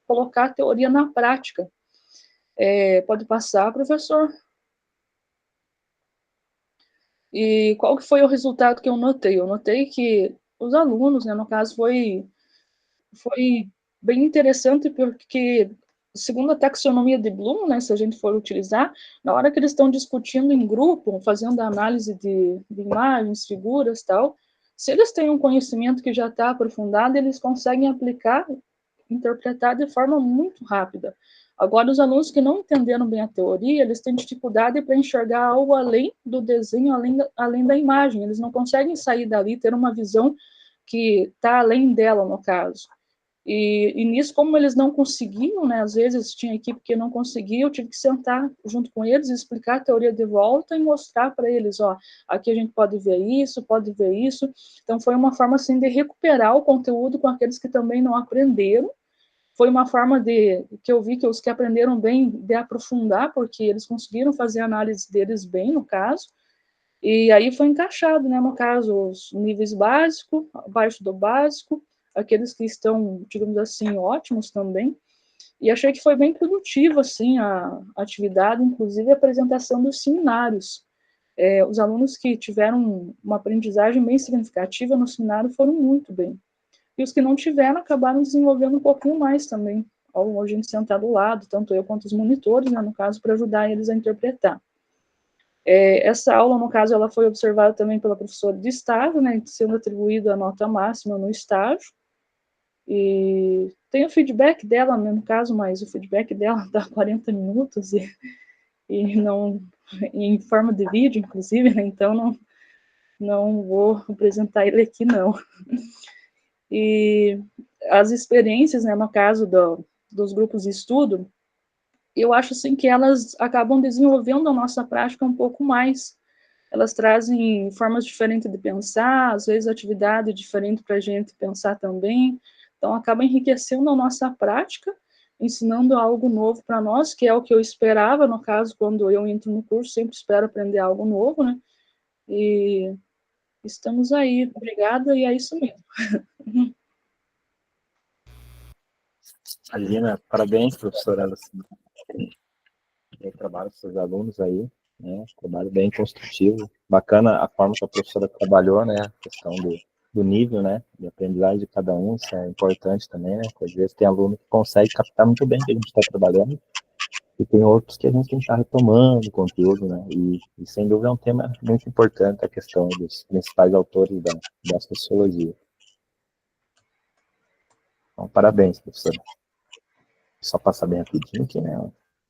colocar a teoria na prática. Pode passar, professor? E qual que foi o resultado que eu notei? Eu notei que os alunos, né, no caso, foi bem interessante, porque, segundo a taxonomia de Bloom, né, se a gente for utilizar, na hora que eles estão discutindo em grupo, fazendo a análise de imagens, figuras, tal, se eles têm um conhecimento que já está aprofundado, eles conseguem aplicar, interpretar de forma muito rápida. Agora, os alunos que não entenderam bem a teoria, eles têm dificuldade para enxergar algo além do desenho, além da imagem. Eles não conseguem sair dali, ter uma visão que está além dela, no caso. E nisso, como eles não conseguiam, né, às vezes tinha equipe que não conseguia, eu tive que sentar junto com eles, explicar a teoria de volta e mostrar para eles, ó, aqui a gente pode ver isso, pode ver isso. Então, foi uma forma, assim, de recuperar o conteúdo com aqueles que também não aprenderam, foi uma forma que eu vi que os que aprenderam bem de aprofundar, porque eles conseguiram fazer a análise deles bem, no caso, e aí foi encaixado, né, no caso, os níveis básico, abaixo do básico, aqueles que estão, digamos assim, ótimos também, e achei que foi bem produtivo, assim, a atividade, inclusive a apresentação dos seminários. Os alunos que tiveram uma aprendizagem bem significativa no seminário foram muito bem. E os que não tiveram acabaram desenvolvendo um pouquinho mais também, ao a gente sentar do lado, tanto eu quanto os monitores, né, no caso, para ajudar eles a interpretar. Essa aula, no caso, ela foi observada também pela professora de estágio, né, sendo atribuída a nota máxima no estágio, e tem o feedback dela, né, no caso, mas o feedback dela dá 40 minutos e não em forma de vídeo, inclusive, né, então não vou apresentar ele aqui, não. E as experiências, né, no caso dos grupos de estudo, eu acho assim que elas acabam desenvolvendo a nossa prática um pouco mais. Elas trazem formas diferentes de pensar, às vezes atividade diferente para a gente pensar também. Então, acaba enriquecendo a nossa prática, ensinando algo novo para nós, que é o que eu esperava, no caso, quando eu entro no curso, sempre espero aprender algo novo, né? E estamos aí. Obrigada, e é isso mesmo. Alina, parabéns, professora. Eu trabalho com seus alunos aí, né? Trabalho bem construtivo. Bacana a forma que a professora trabalhou, né? A questão do nível, né? De aprendizagem de cada um, isso é importante também, né? Porque às vezes tem aluno que consegue captar muito bem o que a gente está trabalhando, e tem outros que a gente tem que estar retomando o conteúdo, né? E sem dúvida é um tema muito importante, a questão dos principais autores da sociologia. Então, parabéns, professora. Só passar bem rapidinho aqui, né?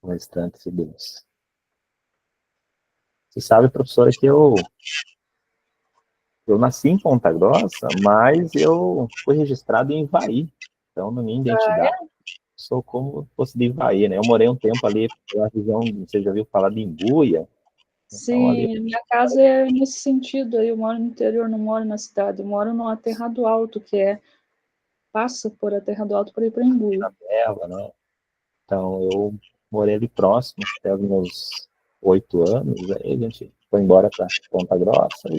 O restante, se Deus. Você sabe, professora, que eu nasci em Ponta Grossa, mas eu fui registrado em Ivaí. Então, na minha identidade, sou como se fosse de Ivaí, né? Eu morei um tempo ali na região, você já ouviu falar de Imbuia? Então, ali... Sim, a minha casa é nesse sentido, aí eu moro no interior, não moro na cidade, eu moro numa terra do alto, passa por a terra do alto para ir para Embu. Bela, né? Então, eu morei ali próximo, até os meus 8 anos, aí a gente foi embora para Ponta Grossa,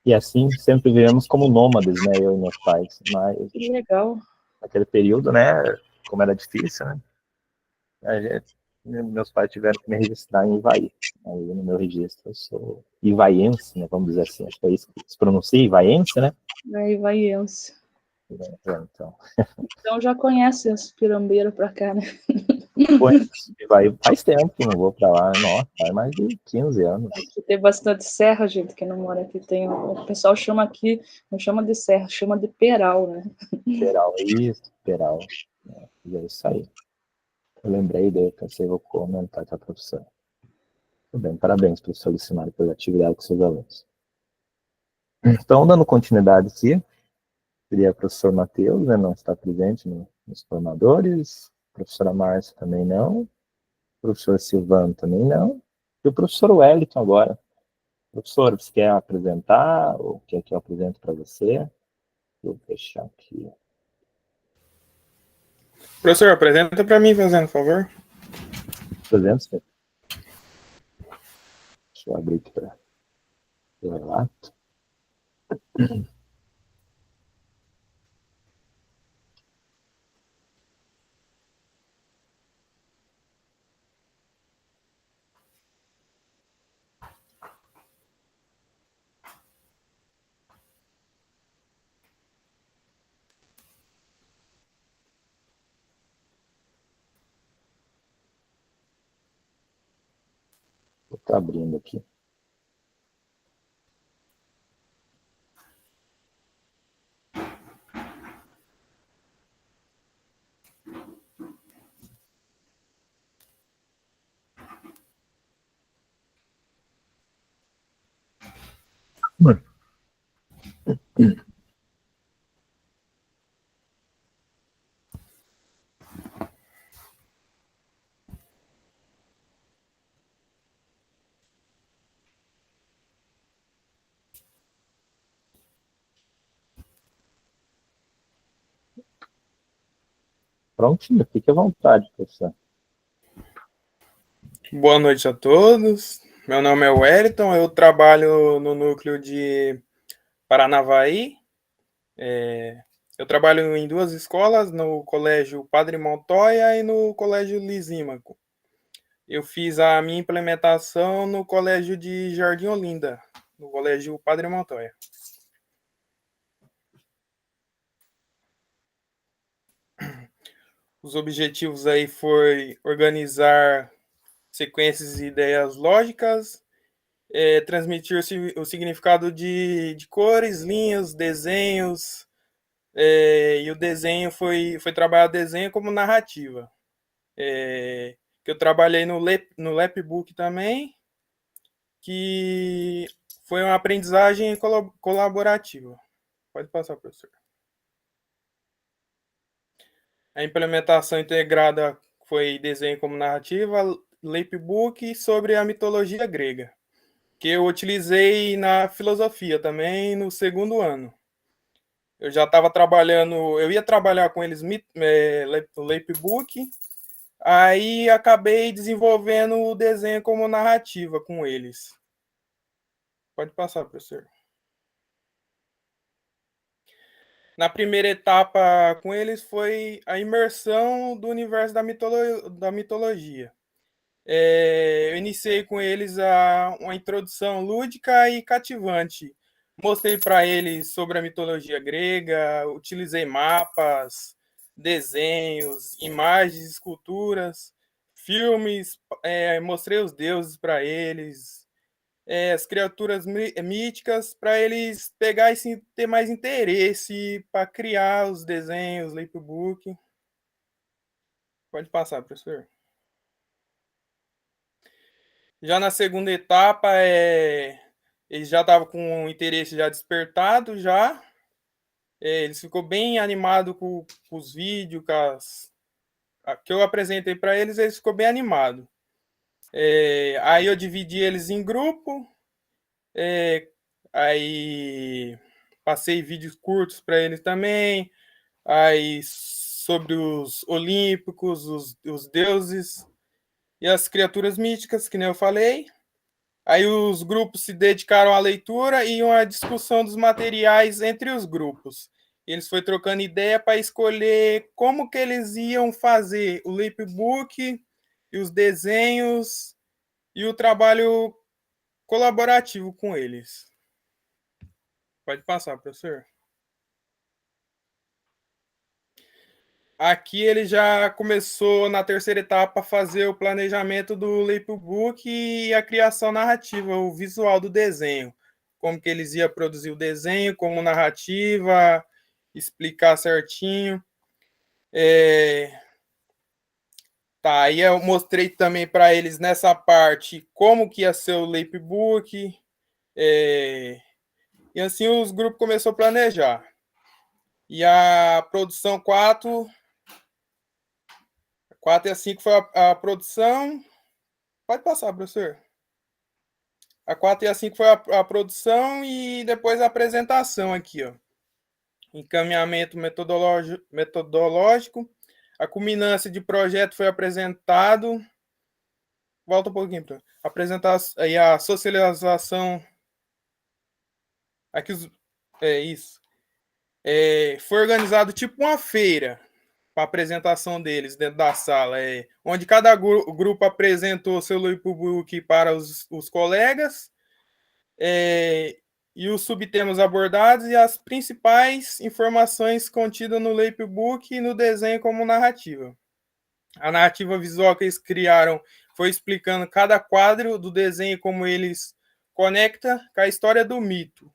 e assim sempre vivemos como nômades, né, eu e meus pais, mas que legal. Naquele período, né, como era difícil, né, meus pais tiveram que me registrar em Ivaí. Aí no meu registro eu sou ivaiense, né, vamos dizer assim, acho que é isso que se pronuncia, ivaiense, né? É ivaiense. Então. Então já conhece as pirambeiras para cá, né? Faz tempo que não vou para lá, nossa, faz mais de 15 anos. Aqui tem bastante serra, gente, que não mora aqui. O pessoal chama aqui, não chama de serra, chama de peral, né? Peral, isso, peral. É isso aí. Eu lembrei daí, pensei, vou comentar com a professora. Tudo bem, parabéns, professor Lucimário, pela atividade com seus alunos. Então, dando continuidade aqui, seria o professor Matheus, né, não está presente nos formadores, a professora Márcia também não, o professor Silvano também não, e o professor Wellington agora. Professor, você quer apresentar, ou quer que eu apresente para você? Vou fechar aqui. Professor, apresenta para mim, fazendo favor. Apresento, senhor. Deixa eu abrir aqui para o relato. Estou abrindo aqui. Prontinho, fique à vontade, professor. Boa noite a todos. Meu nome é Wellington, eu trabalho no núcleo de Paranavaí. Eu trabalho em 2 escolas, no Colégio Padre Montoya e no Colégio Lisímaco. Eu fiz a minha implementação no Colégio de Jardim Olinda, no Colégio Padre Montoya. Os objetivos aí foi organizar sequências e ideias lógicas, transmitir o significado de cores, linhas, desenhos, e o desenho foi trabalhar o desenho como narrativa. Que eu trabalhei no Lapbook também, que foi uma aprendizagem colaborativa. Pode passar, professor. A implementação integrada foi desenho como narrativa, Lapbook sobre a mitologia grega, que eu utilizei na filosofia também no 2º ano. Eu já estava trabalhando, eu ia trabalhar com eles o Lapbook, aí acabei desenvolvendo o desenho como narrativa com eles. Pode passar, professor. Na primeira etapa com eles foi a imersão do universo da mitologia. Eu iniciei com eles uma introdução lúdica e cativante. Mostrei para eles sobre a mitologia grega, utilizei mapas, desenhos, imagens, esculturas, filmes, mostrei os deuses para eles, as criaturas míticas, para eles pegar e ter mais interesse para criar os desenhos, Lapbook. Pode passar, professor. Já na segunda etapa, eles já estavam com o interesse já despertado, já. Eles ficou bem animado com os vídeos, que eu apresentei para eles, eles ficou bem animado. Aí eu dividi eles em grupo, aí passei vídeos curtos para eles também, aí sobre os olímpicos, os deuses e as criaturas míticas, que nem eu falei. Aí os grupos se dedicaram à leitura e uma discussão dos materiais entre os grupos. Eles foram trocando ideia para escolher como que eles iam fazer o Lapbook e os desenhos e o trabalho colaborativo com eles. Pode passar, professor. Aqui ele já começou na terceira etapa a fazer o planejamento do Lapbook e a criação narrativa, o visual do desenho. Como que eles iam produzir o desenho, como narrativa, explicar certinho. Tá, aí eu mostrei também para eles nessa parte como que ia ser o Lapbook. E assim os grupos começaram a planejar. E a produção 4 e a 5 foi a produção. Pode passar, professor. A 4 e a 5 foi a produção e depois a apresentação aqui, ó. Encaminhamento metodológico. A culminância de projeto foi apresentado. Volta um pouquinho, professor. Apresentação e a socialização. Aqui isso. Foi organizado tipo uma feira para apresentação deles dentro da sala, onde cada grupo apresentou seu Lapbook para os colegas, e os subtemas abordados e as principais informações contidas no Lapbook e no desenho como narrativa. A narrativa visual que eles criaram foi explicando cada quadro do desenho, como eles conectam com a história do mito.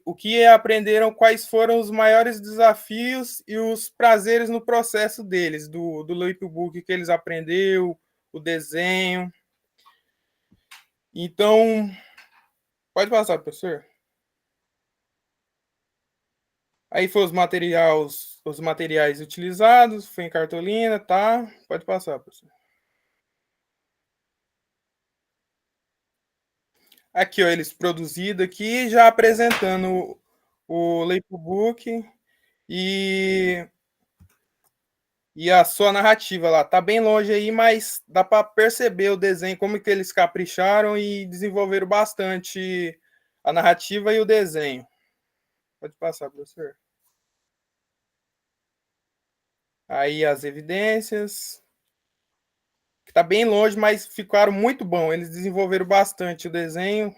O que aprenderam, quais foram os maiores desafios e os prazeres no processo deles, do Lapbook que eles aprenderam, o desenho. Então, pode passar, professor. Aí foi os materiais utilizados, foi em cartolina, tá? Pode passar, professor. Aqui, ó, eles produzidos aqui, já apresentando o Lapbook e E a sua narrativa lá tá bem longe aí, mas dá para perceber o desenho, como que eles capricharam e desenvolveram bastante a narrativa e o desenho. Pode passar, professor. Aí as evidências, que tá bem longe, mas ficaram muito bom. Eles desenvolveram bastante o desenho.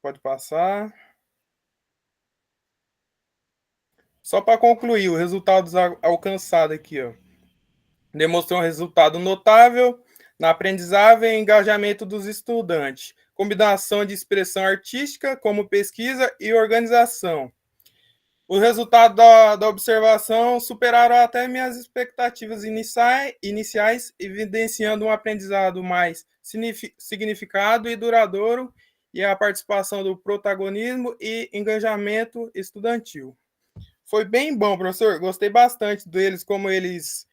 Pode passar. Só para concluir, os resultados alcançados aqui, ó. Demonstrou um resultado notável na aprendizagem e engajamento dos estudantes. Combinação de expressão artística, como pesquisa e organização. Os resultados da observação superaram até minhas expectativas iniciais, evidenciando um aprendizado mais significado e duradouro e a participação do protagonismo e engajamento estudantil. Foi bem bom, professor. Gostei bastante deles, como eles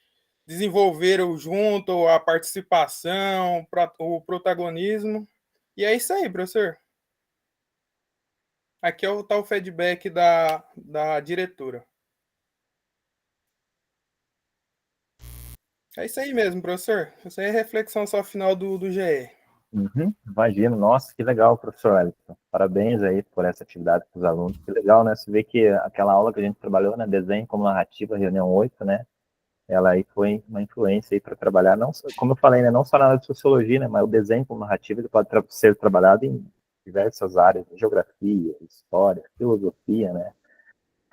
desenvolveram junto a participação, o protagonismo. E é isso aí, professor. Aqui está o feedback da diretora. É isso aí mesmo, professor. Essa aí é a reflexão só final do GE. Imagino. Nossa, que legal, professor Wellington. Parabéns aí por essa atividade com os alunos. Que legal, né? Você vê que aquela aula que a gente trabalhou, né? Desenho como narrativa, reunião 8, né? Ela aí foi uma influência aí para trabalhar, não, como eu falei, né? Não só na área de sociologia, né? Mas o desenho como narrativa ele pode ser trabalhado em diversas áreas, geografia, história, filosofia, né?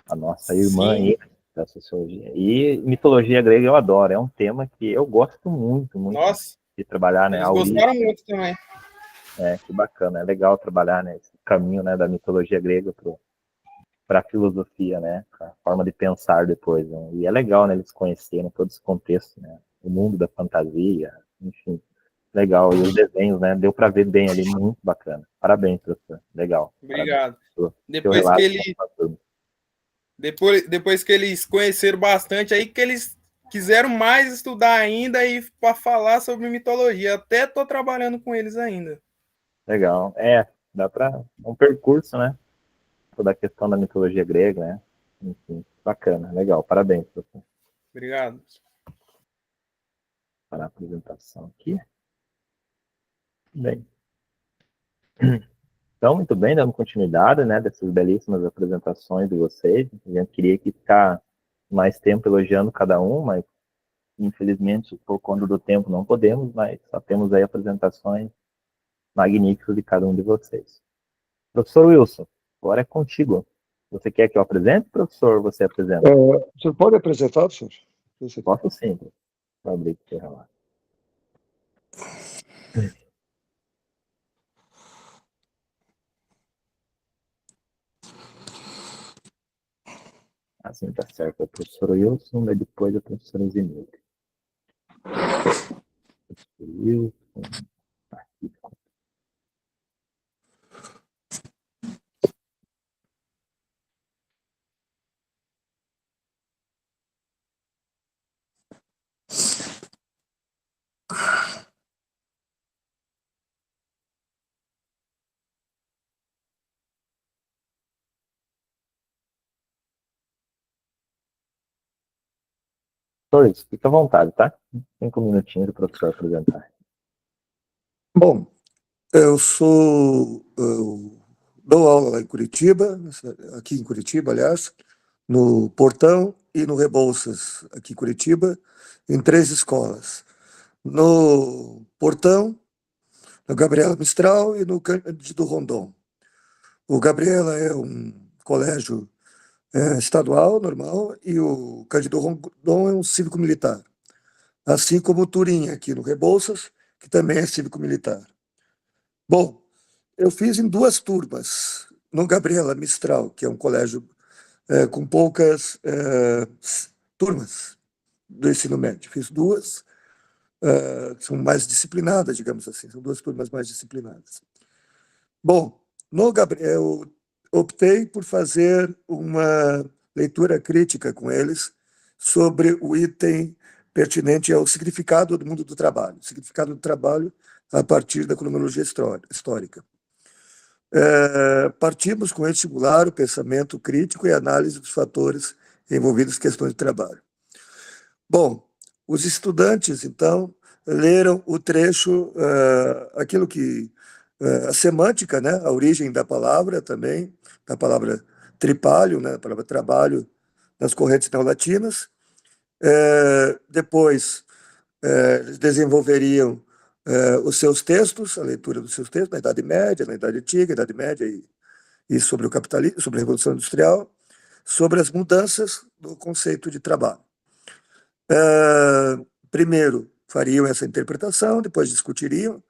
A nossa irmã aí da sociologia. E mitologia grega eu adoro, é um tema que eu gosto muito Nossa, de trabalhar, né? Eles gostaram muito também. Que bacana, é legal trabalhar, né? Esse caminho, né, da mitologia grega para a filosofia, né? A forma de pensar depois, né? E é legal, né? Eles conhecerem todo esse contexto, né? O mundo da fantasia, enfim. Legal, e os desenhos, né? Deu para ver bem ali, muito bacana. Parabéns, professor. Legal. Obrigado. Depois que eles conheceram bastante, aí que eles quiseram mais estudar ainda e para falar sobre mitologia. Até estou trabalhando com eles ainda. Legal. Dá para um percurso, né? Toda a questão da mitologia grega, né? Enfim, bacana, legal. Parabéns, professor. Obrigado. Para a apresentação aqui. Bem. Então, muito bem, dando continuidade, né, dessas belíssimas apresentações de vocês. A gente queria que ficar mais tempo elogiando cada um, mas infelizmente, por conta do tempo, não podemos, mas só temos aí apresentações magníficas de cada um de vocês. Professor Wilson, agora é contigo. Você quer que eu apresente, professor, ou você apresenta? Você pode apresentar, professor? Posso sim. Vou abrir aqui o relato. Assim tá certo. É o professor Wilson, e depois a professora Zenilde. Professor Wilson. Aqui. Professor, fica à vontade, tá? 5 minutinhos para o professor apresentar. Bom, eu dou aula lá em Curitiba, aqui em Curitiba, aliás, no Portão e no Rebouças, aqui em Curitiba, em 3 escolas. No Portão, no Gabriela Mistral e no Cândido Rondon. O Gabriela é um colégio estadual, normal, e o Cândido Rondon é um cívico-militar. Assim como o Turim, aqui no Rebouças, que também é cívico-militar. Bom, eu fiz em 2 turmas, no Gabriela Mistral, que é um colégio com poucas turmas do ensino médio. Fiz 2, que são mais disciplinadas, digamos assim, são 2 turmas mais disciplinadas. Bom, no Gabriela, eu optei por fazer uma leitura crítica com eles sobre o item pertinente ao significado do mundo do trabalho, significado do trabalho a partir da cronologia histórica. Partimos com estimular o pensamento crítico e análise dos fatores envolvidas questões de trabalho. Bom, os estudantes, então, leram o trecho, aquilo que... a semântica, né? A origem da palavra também, da palavra tripalho, né? A palavra trabalho, nas correntes neolatinas. Depois, eles desenvolveriam os seus textos, a leitura dos seus textos, na Idade Média, na Idade Antiga, Idade Média e sobre o capitalismo, sobre a Revolução Industrial, sobre as mudanças do conceito de trabalho. Primeiro, fariam essa interpretação, depois discutiriam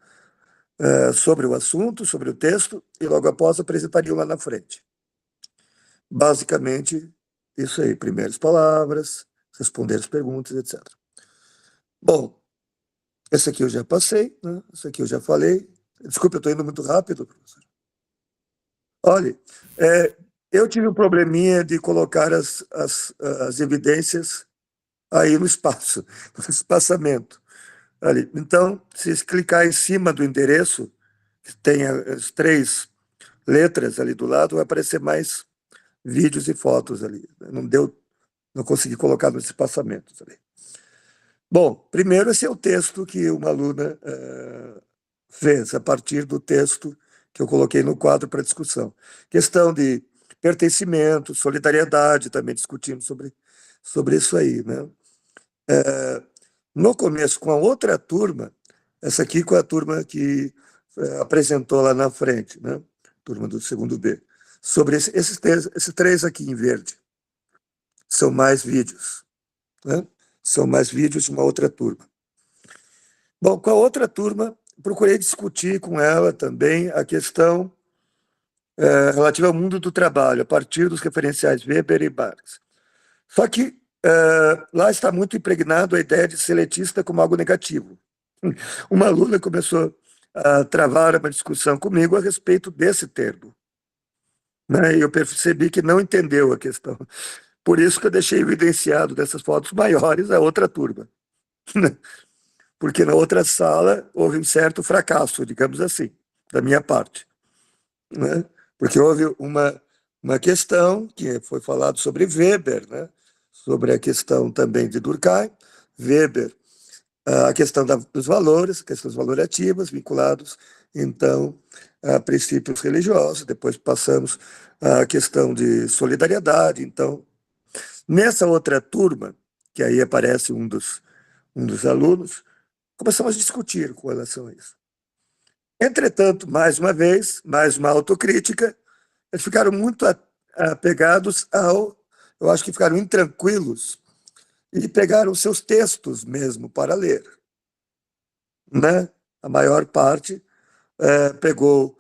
sobre o assunto, sobre o texto, e logo após apresentariam lá na frente. Basicamente, isso aí, primeiras palavras, responder as perguntas, etc. Bom, esse aqui eu já passei, né? Esse aqui eu já falei. Desculpe, eu estou indo muito rápido, professor. Olha, eu tive um probleminha de colocar as evidências aí no espaço, no espaçamento. Ali. Então, se clicar em cima do endereço, que tem as 3 letras ali do lado, vai aparecer mais vídeos e fotos ali. Não consegui colocar nos espaçamentos ali. Bom, primeiro esse é o texto que uma aluna fez, a partir do texto que eu coloquei no quadro para discussão. Questão de pertencimento, solidariedade, também discutimos sobre isso aí, né? No começo, com a outra turma, essa aqui com a turma que apresentou lá na frente, né? Turma do segundo B, sobre esses 3 aqui em verde. São mais vídeos, né? São mais vídeos de uma outra turma. Bom, com a outra turma, procurei discutir com ela também a questão relativa ao mundo do trabalho, a partir dos referenciais Weber e Marx. Só que lá está muito impregnado a ideia de seletista como algo negativo. Uma aluna começou a travar uma discussão comigo a respeito desse termo, né? E eu percebi que não entendeu a questão. Por isso que eu deixei evidenciado dessas fotos maiores a outra turma. Porque na outra sala houve um certo fracasso, digamos assim, da minha parte, né? Porque houve uma questão que foi falado sobre Weber, né? Sobre a questão também de Durkheim, Weber, a questão dos valores, questões valorativas vinculados, então, a princípios religiosos, depois passamos à questão de solidariedade. Então, nessa outra turma, que aí aparece um dos alunos, começamos a discutir com relação a isso. Entretanto, mais uma vez, mais uma autocrítica, eles ficaram muito apegados eu acho que ficaram intranquilos e pegaram seus textos mesmo para ler, né? A maior parte pegou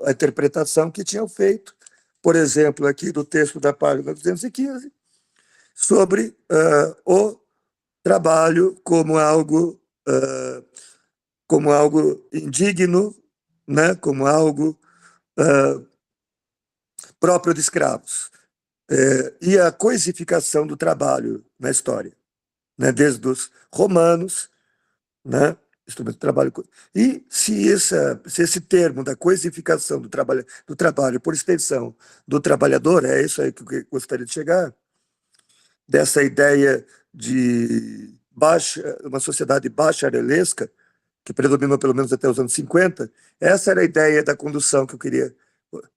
a interpretação que tinham feito, por exemplo, aqui do texto da página 215, sobre o trabalho como algo indigno, né? Como algo próprio de escravos. E a coisificação do trabalho na história, né? Desde os romanos, né? Instrumento de trabalho. E se esse termo da coisificação do trabalho, por extensão, do trabalhador, é isso aí que eu gostaria de chegar, dessa ideia de uma sociedade bacharelesca, que predominou pelo menos até os anos 50, essa era a ideia da condução que eu queria,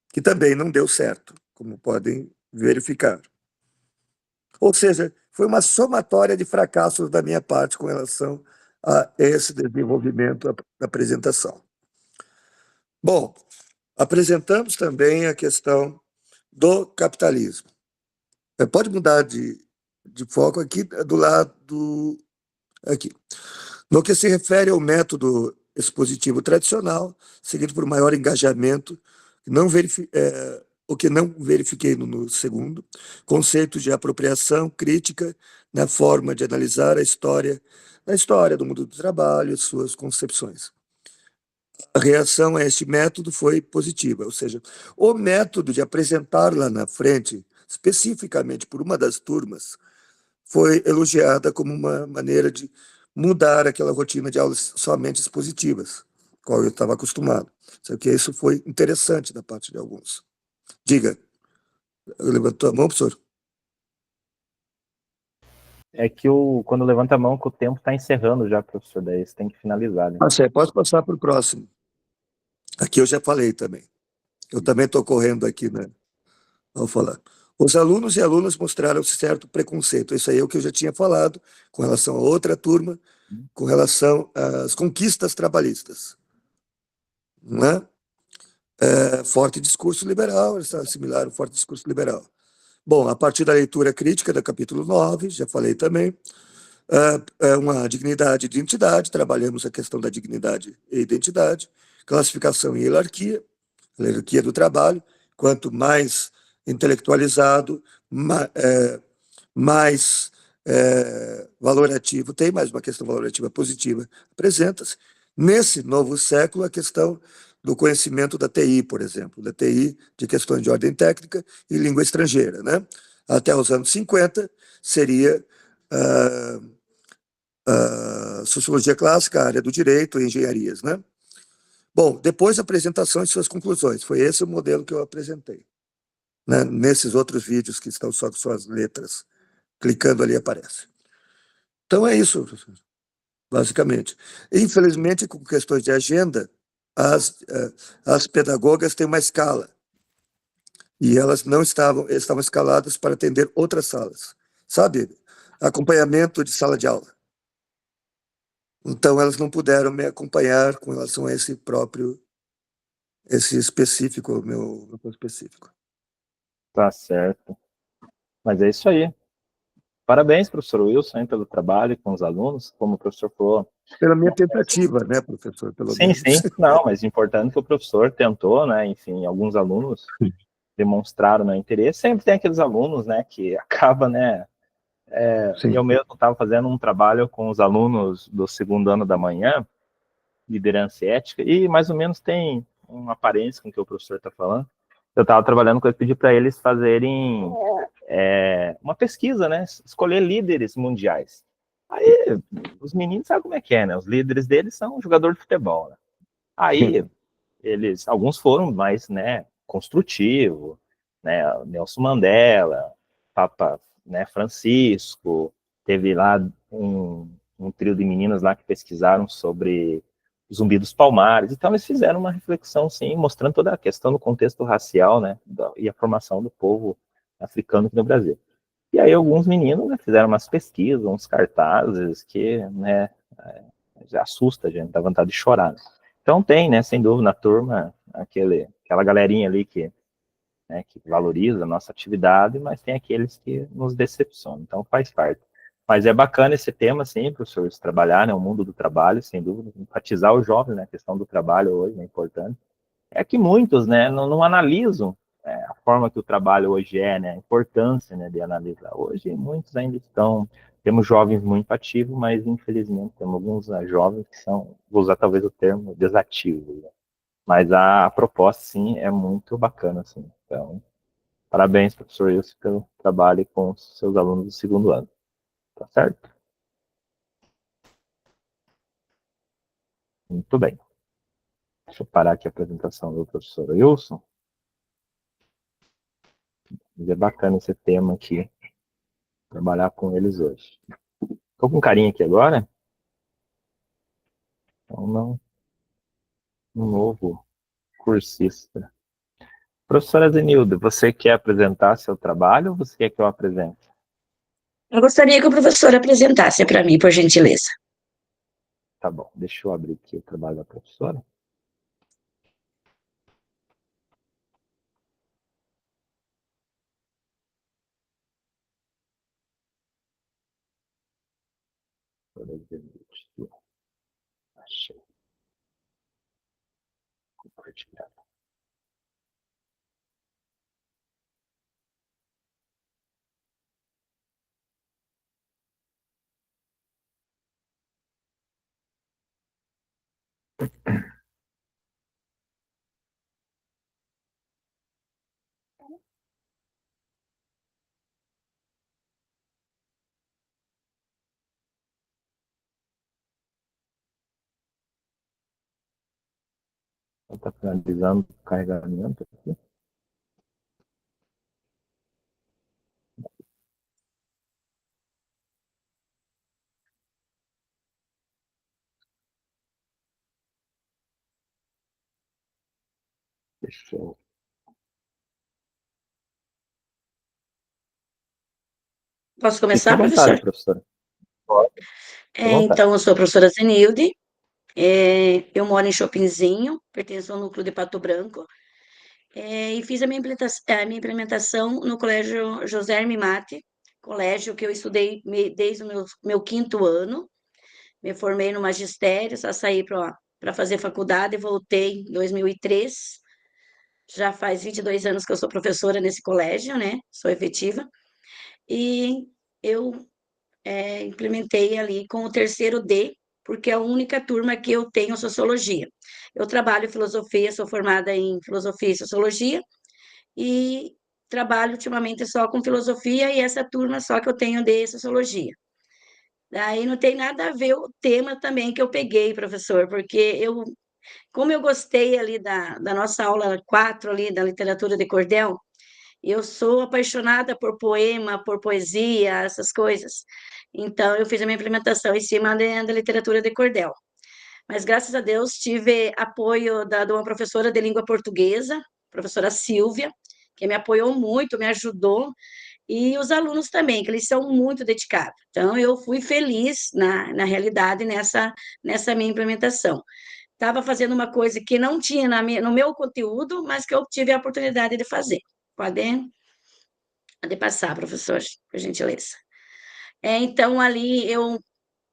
que também não deu certo, como podem verificar. Ou seja, foi uma somatória de fracassos da minha parte com relação a esse desenvolvimento da apresentação. Bom, apresentamos também a questão do capitalismo. Pode mudar de foco aqui, do lado aqui. No que se refere ao método expositivo tradicional, seguido por maior engajamento, o que não verifiquei no segundo, conceito de apropriação crítica na forma de analisar a história do mundo do trabalho e suas concepções. A reação a este método foi positiva, ou seja, o método de apresentar lá na frente, especificamente por uma das turmas, foi elogiada como uma maneira de mudar aquela rotina de aulas somente expositivas, qual eu estava acostumado. Só que isso foi interessante da parte de alguns. Diga. Levantou a mão, professor? É que quando levanta a mão, que o tempo está encerrando já, professor, daí você tem que finalizar, né? Posso passar para o próximo. Aqui eu já falei também. Eu também estou correndo aqui, né, ao falar. Os alunos e alunas mostraram certo preconceito. Isso aí é o que eu já tinha falado com relação a outra turma, com relação às conquistas trabalhistas. Né? Forte discurso liberal, similar ao forte discurso liberal. Bom, a partir da leitura crítica do capítulo 9, já falei também, uma dignidade de identidade, trabalhamos a questão da dignidade e identidade, classificação e hierarquia do trabalho, quanto mais intelectualizado, mais valorativo tem, mais uma questão valorativa positiva apresenta-se. Nesse novo século, a questão do conhecimento da TI, por exemplo, da TI de questões de ordem técnica e língua estrangeira. Né? Até os anos 50, seria sociologia clássica, a área do direito e engenharias. Né? Bom, depois a apresentação e suas conclusões. Foi esse o modelo que eu apresentei. Né? Nesses outros vídeos que estão só com suas letras, clicando ali aparece. Então é isso, basicamente. Infelizmente, com questões de agenda, as pedagogas têm uma escala e elas não estavam escaladas para atender outras salas, sabe? Acompanhamento de sala de aula. Então elas não puderam me acompanhar com relação a esse específico, meu específico. Tá certo. Mas é isso aí. Parabéns, professor Wilson, hein, pelo trabalho com os alunos, como o professor falou. Pela minha tentativa, né, professor? Pelo sim, menos. sim. Não, mas importante que o professor tentou, né? Enfim, alguns alunos demonstraram, né, interesse. Sempre tem aqueles alunos, né, que acaba, né? Eu mesmo estava fazendo um trabalho com os alunos do segundo ano da manhã, liderança e ética, e mais ou menos tem uma aparência com o que o professor está falando. Eu estava trabalhando com ele, pedi para eles fazerem uma pesquisa, né? Escolher líderes mundiais. Aí, os meninos sabem como é que é, né? Os líderes deles são jogadores de futebol, né? Aí, alguns foram mais, né, construtivo, né? Nelson Mandela, Papa, né, Francisco, teve lá um trio de meninas lá que pesquisaram sobre Zumbi dos Palmares. Então, eles fizeram uma reflexão, sim, mostrando toda a questão do contexto racial, né, e a formação do povo africano aqui no Brasil. E aí, alguns meninos, né, fizeram umas pesquisas, uns cartazes que, né, já assusta a gente, dá vontade de chorar. Né? Então, tem, né, sem dúvida, na turma, aquela galerinha ali que valoriza a nossa atividade, mas tem aqueles que nos decepcionam, então faz parte. Mas é bacana esse tema, sim, professores, trabalhar, né, o mundo do trabalho, sem dúvida, enfatizar os jovens, né, a questão do trabalho hoje é importante. É que muitos, né, não analisam a forma que o trabalho hoje é, né, a importância, né, de analisar. Hoje, muitos ainda temos jovens muito ativos, mas, infelizmente, temos alguns jovens que são, vou usar talvez o termo, desativos, né? Mas a proposta, sim, é muito bacana, assim. Então, parabéns, professor Wilson, pelo trabalho com os seus alunos do segundo ano. Tá certo? Muito bem. Deixa eu parar aqui a apresentação do professor Wilson. Mas é bacana esse tema aqui, trabalhar com eles hoje. Estou com carinha aqui agora. Então, um novo cursista. Professora Zenilda, você quer apresentar seu trabalho ou você quer que eu apresente? Eu gostaria que o professor apresentasse para mim, por gentileza. Tá bom, deixa eu abrir aqui o trabalho da professora. Achei. Compartilhar. Está finalizando o carregamento aqui. Show. Posso Fique à começar, vontade, professor? professora. Pode, fique à vontade. Então, eu sou a professora Zenilde, eu moro em Chopinzinho, pertenço ao núcleo de Pato Branco, e fiz a minha implementação no Colégio José Herme Mate, colégio que eu estudei desde o meu quinto ano. Me formei no magistério, só saí para fazer faculdade, voltei em 2003. Já faz 22 anos que eu sou professora nesse colégio, né? Sou efetiva. E eu implementei ali com o terceiro D, porque é a única turma que eu tenho sociologia. Eu trabalho filosofia, sou formada em filosofia e sociologia, e trabalho ultimamente só com filosofia e essa turma só que eu tenho de sociologia. Daí não tem nada a ver o tema também que eu peguei, professor, porque como eu gostei ali da nossa aula 4 ali, da literatura de cordel, eu sou apaixonada por poema, por poesia, essas coisas. Então, eu fiz a minha implementação em cima da literatura de cordel. Mas, graças a Deus, tive apoio de uma professora de língua portuguesa, professora Silvia, que me apoiou muito, me ajudou, e os alunos também, que eles são muito dedicados. Então, eu fui feliz, na realidade, nessa minha implementação. Estava fazendo uma coisa que não tinha no meu conteúdo, mas que eu tive a oportunidade de fazer. Pode passar, professor, por gentileza. Então, ali,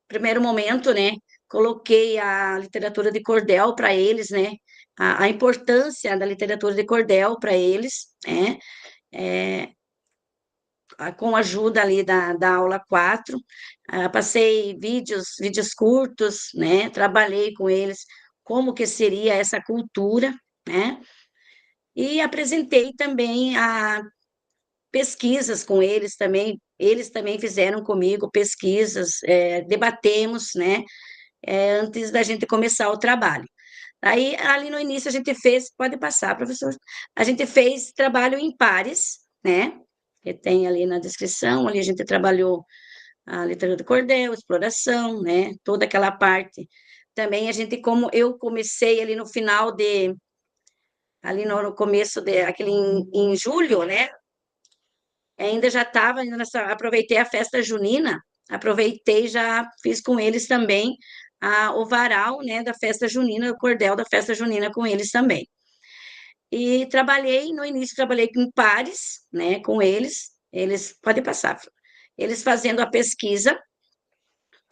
primeiro momento, né, coloquei a literatura de cordel para eles, né, a importância da literatura de cordel para eles, né, com a ajuda ali da aula 4, passei vídeos curtos, né, trabalhei com eles como que seria essa cultura, né, e apresentei também pesquisas com eles também fizeram comigo pesquisas, debatemos, né, antes da gente começar o trabalho. Aí, ali no início, a gente fez, pode passar, professor, a gente fez trabalho em pares, né, que tem ali na descrição, ali a gente trabalhou a literatura do cordel, exploração, né, toda aquela parte. Também a gente, como eu comecei ali no final ali no começo aquele em julho, né, ainda já estava, aproveitei a festa junina, aproveitei, já fiz com eles também o varal, né, da festa junina, o cordel da festa junina com eles também. E no início trabalhei com pares, né, com eles, pode passar, eles fazendo a pesquisa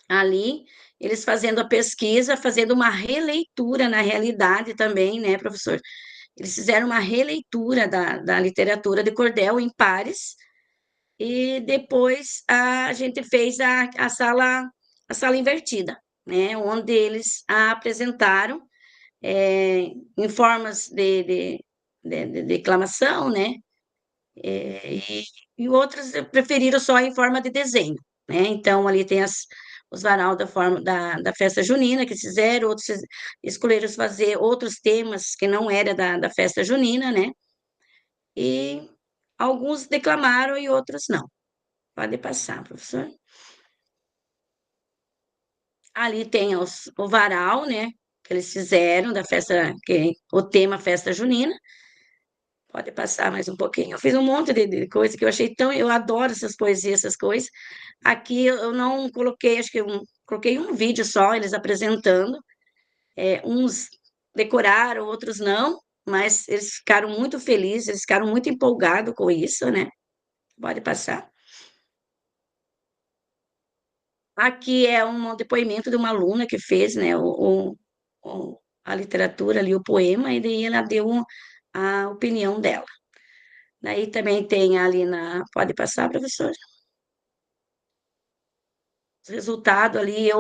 ali, eles fazendo a pesquisa, fazendo uma releitura na realidade também, né, professor? Eles fizeram uma releitura da literatura de cordel em pares, e depois a gente fez a sala invertida, né, onde eles apresentaram em formas de declamação, né, e outros preferiram só em forma de desenho, né, então ali tem os varal da festa junina que fizeram, outros escolheram fazer outros temas que não era da festa junina, né, e alguns declamaram e outros não. Pode passar, professor. Ali tem o varal, né, que eles fizeram da festa, o tema festa junina. Pode passar mais um pouquinho. Eu fiz um monte de coisa que eu achei eu adoro essas poesias, essas coisas. Aqui eu não coloquei, acho que coloquei um vídeo só, eles apresentando. Uns decoraram, outros não, mas eles ficaram muito felizes, eles ficaram muito empolgados com isso, né? Pode passar. Aqui é um depoimento de uma aluna que fez, né, a literatura ali, o poema, e daí ela deu a opinião dela. Daí também tem ali pode passar, professor? O resultado ali,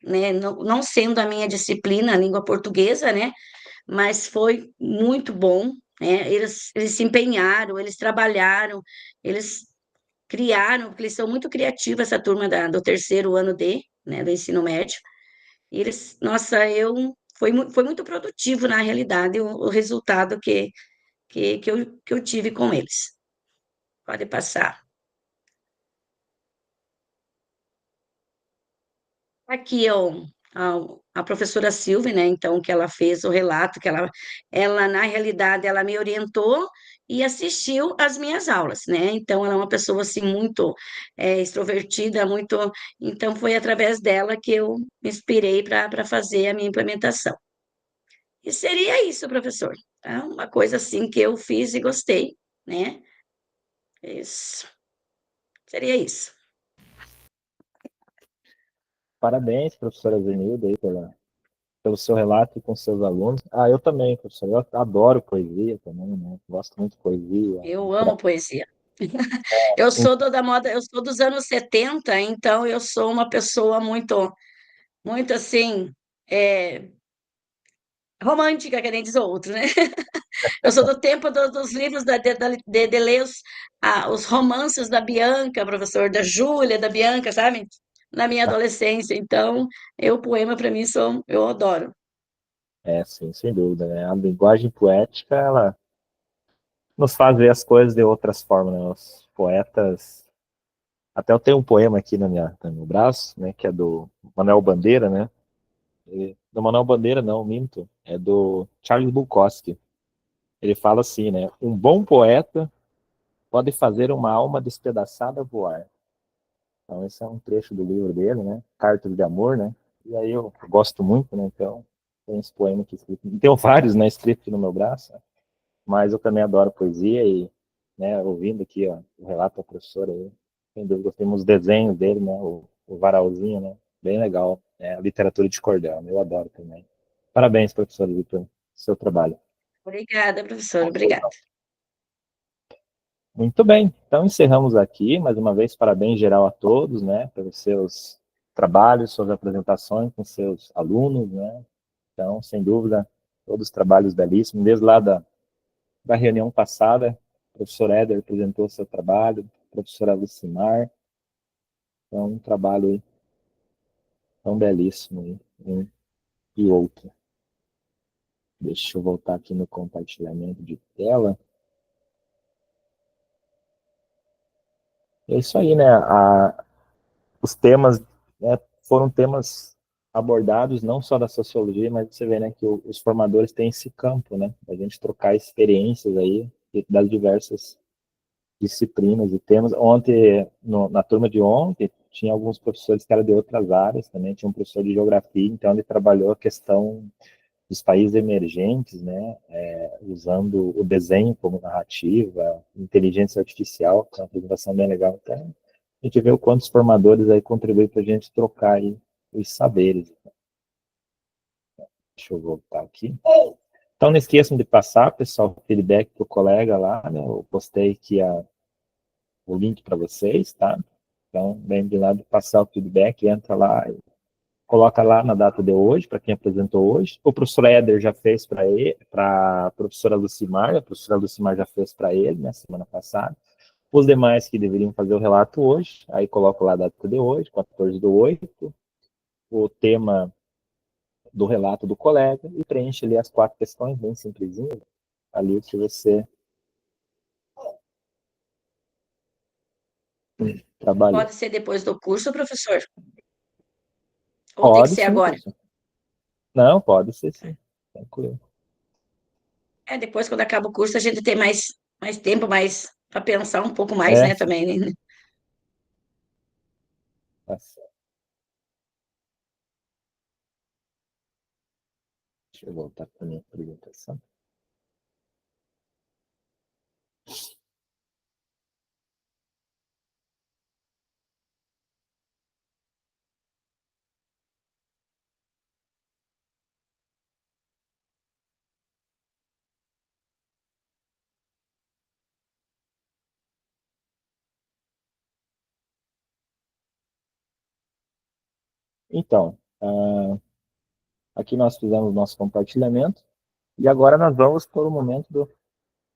né, não sendo a minha disciplina, a língua portuguesa, né, mas foi muito bom, né, eles se empenharam, eles trabalharam, eles criaram, porque eles são muito criativos, essa turma do terceiro ano né, do ensino médio, e eles, nossa, foi muito produtivo, na realidade, o resultado que eu tive com eles. Pode passar. Aqui, a professora Silvia, né, então, que ela fez o relato, que ela, na realidade, ela me orientou e assistiu às minhas aulas, né, então, ela é uma pessoa, assim, muito extrovertida, muito, então, foi através dela que eu me inspirei para fazer a minha implementação. E seria isso, professor, tá? Uma coisa, assim, que eu fiz e gostei, né, isso, seria isso. Parabéns, professora Zenilda, aí, pelo seu relato com seus alunos. Ah, eu também, professor, eu adoro poesia também, né? Gosto muito de poesia. Eu amo poesia. Eu sou da moda, eu sou dos anos 70, então eu sou uma pessoa muito, muito assim, romântica, que nem diz o outro, né? Eu sou do tempo dos livros de ler os romances da Bianca, professor, da Júlia, da Bianca, sabe? Na minha adolescência. Então, o poema, para mim, eu adoro. Sim, sem dúvida, né? A linguagem poética, ela nos faz ver as coisas de outras formas, né? Os poetas... Até eu tenho um poema aqui no meu braço, né? Que é do Manuel Bandeira, né? Do Manuel Bandeira, não, minto. É do Charles Bukowski. Ele fala assim, né? Um bom poeta pode fazer uma alma despedaçada voar. Então, esse é um trecho do livro dele, né? Cartas de Amor, né? E aí eu gosto muito, né? Então, tem esse poema aqui escrito. Tenho vários, né? Escritos aqui no meu braço, né? Mas eu também adoro poesia e, né? Ouvindo aqui, ó, o relato da professora aí, sem dúvida, temos os desenhos dele, né? O varalzinho, né? Bem legal. A literatura de cordel, né? Eu adoro também. Parabéns, professora, pelo seu trabalho. Obrigada, professor, obrigada. Muito bem, então encerramos aqui, mais uma vez, parabéns geral a todos, né, pelos seus trabalhos, suas apresentações com seus alunos, né, então, sem dúvida, todos os trabalhos belíssimos, desde lá da reunião passada, o professor Éder apresentou seu trabalho, a professora Lucimar, então, um trabalho aí, tão belíssimo, aí, um e outro. Deixa eu voltar aqui no compartilhamento de tela. É isso aí, né, os temas, né, foram temas abordados não só da sociologia, mas você vê, né, que os formadores têm esse campo, né, a gente trocar experiências aí das diversas disciplinas e temas. Ontem, na turma de ontem, tinha alguns professores que eram de outras áreas também, tinha um professor de geografia, então ele trabalhou a questão dos países emergentes, né, usando o desenho como narrativa, inteligência artificial, que é uma apresentação bem legal. Então, a gente vê o quanto os formadores aí contribuem para a gente trocar aí os saberes. Deixa eu voltar aqui. Então, não esqueçam de passar, pessoal, o feedback para o colega lá, né? Eu postei aqui o link para vocês, tá? Então, lembre lá de passar o feedback, entra lá, coloca lá na data de hoje, para quem apresentou hoje. O professor Éder já fez para a professora Lucimar já fez para ele, na semana passada. Os demais que deveriam fazer o relato hoje, aí coloco lá a data de hoje, 14/8, o tema do relato do colega, e preenche ali as 4 questões, bem simplesinho, ali que você trabalhou. Pode ser depois do curso, professor? Ou Pode, tem que ser sim, agora? professor. Não, pode ser sim, tranquilo. Depois, quando acaba o curso, a gente tem mais tempo, mais para pensar um pouco mais, né, também, né? Tá certo. Deixa eu voltar para a minha apresentação. Então, aqui nós fizemos nosso compartilhamento, e agora nós vamos para o momento do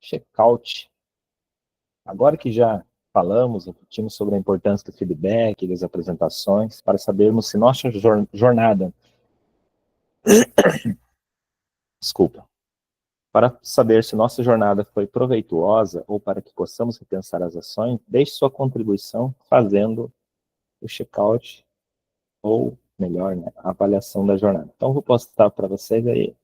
check-out. Agora que já falamos, refletimos sobre a importância do feedback, das apresentações, para sabermos se nossa jornada... Desculpa. Para saber se nossa jornada foi proveituosa ou para que possamos repensar as ações, deixe sua contribuição fazendo o check-out ou melhor, né, a avaliação da jornada. Então, vou postar para vocês aí.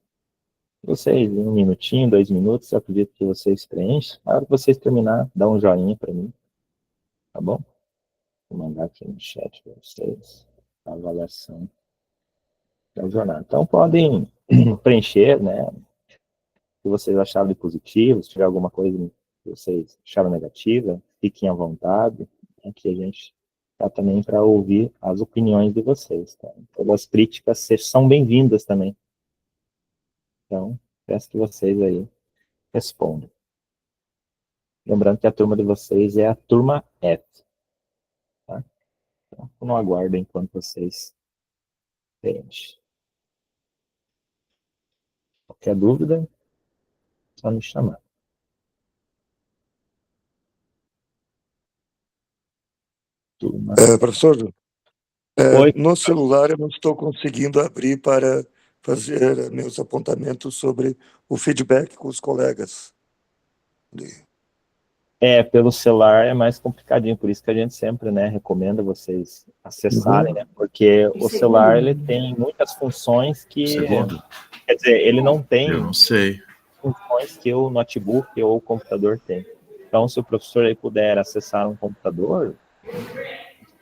Vocês, em 1 minutinho, 2 minutos, eu acredito que vocês preenchem. Na hora que vocês terminar, dá um joinha para mim, tá bom? Vou mandar aqui no chat para vocês a avaliação da jornada. Então, podem preencher, né, se vocês acharam de positivo, se tiver alguma coisa que vocês acharam negativa, fiquem à vontade. Aqui a gente está também para ouvir as opiniões de vocês. Tá? Todas as críticas são bem-vindas também. Então, peço que vocês aí respondam. Lembrando que a turma de vocês é a turma F. Tá? Então, não aguardem enquanto vocês preenchem. Qualquer dúvida, é só me chamar. Turma. Professor, Oi. no celular eu não estou conseguindo abrir para fazer meus apontamentos sobre o feedback com os colegas. Pelo celular é mais complicadinho, por isso que a gente sempre, né, recomenda vocês acessarem, né, porque o celular, ele tem muitas funções que, quer dizer, ele não tem funções que o notebook ou o computador tem. Então, se o professor aí puder acessar um computador,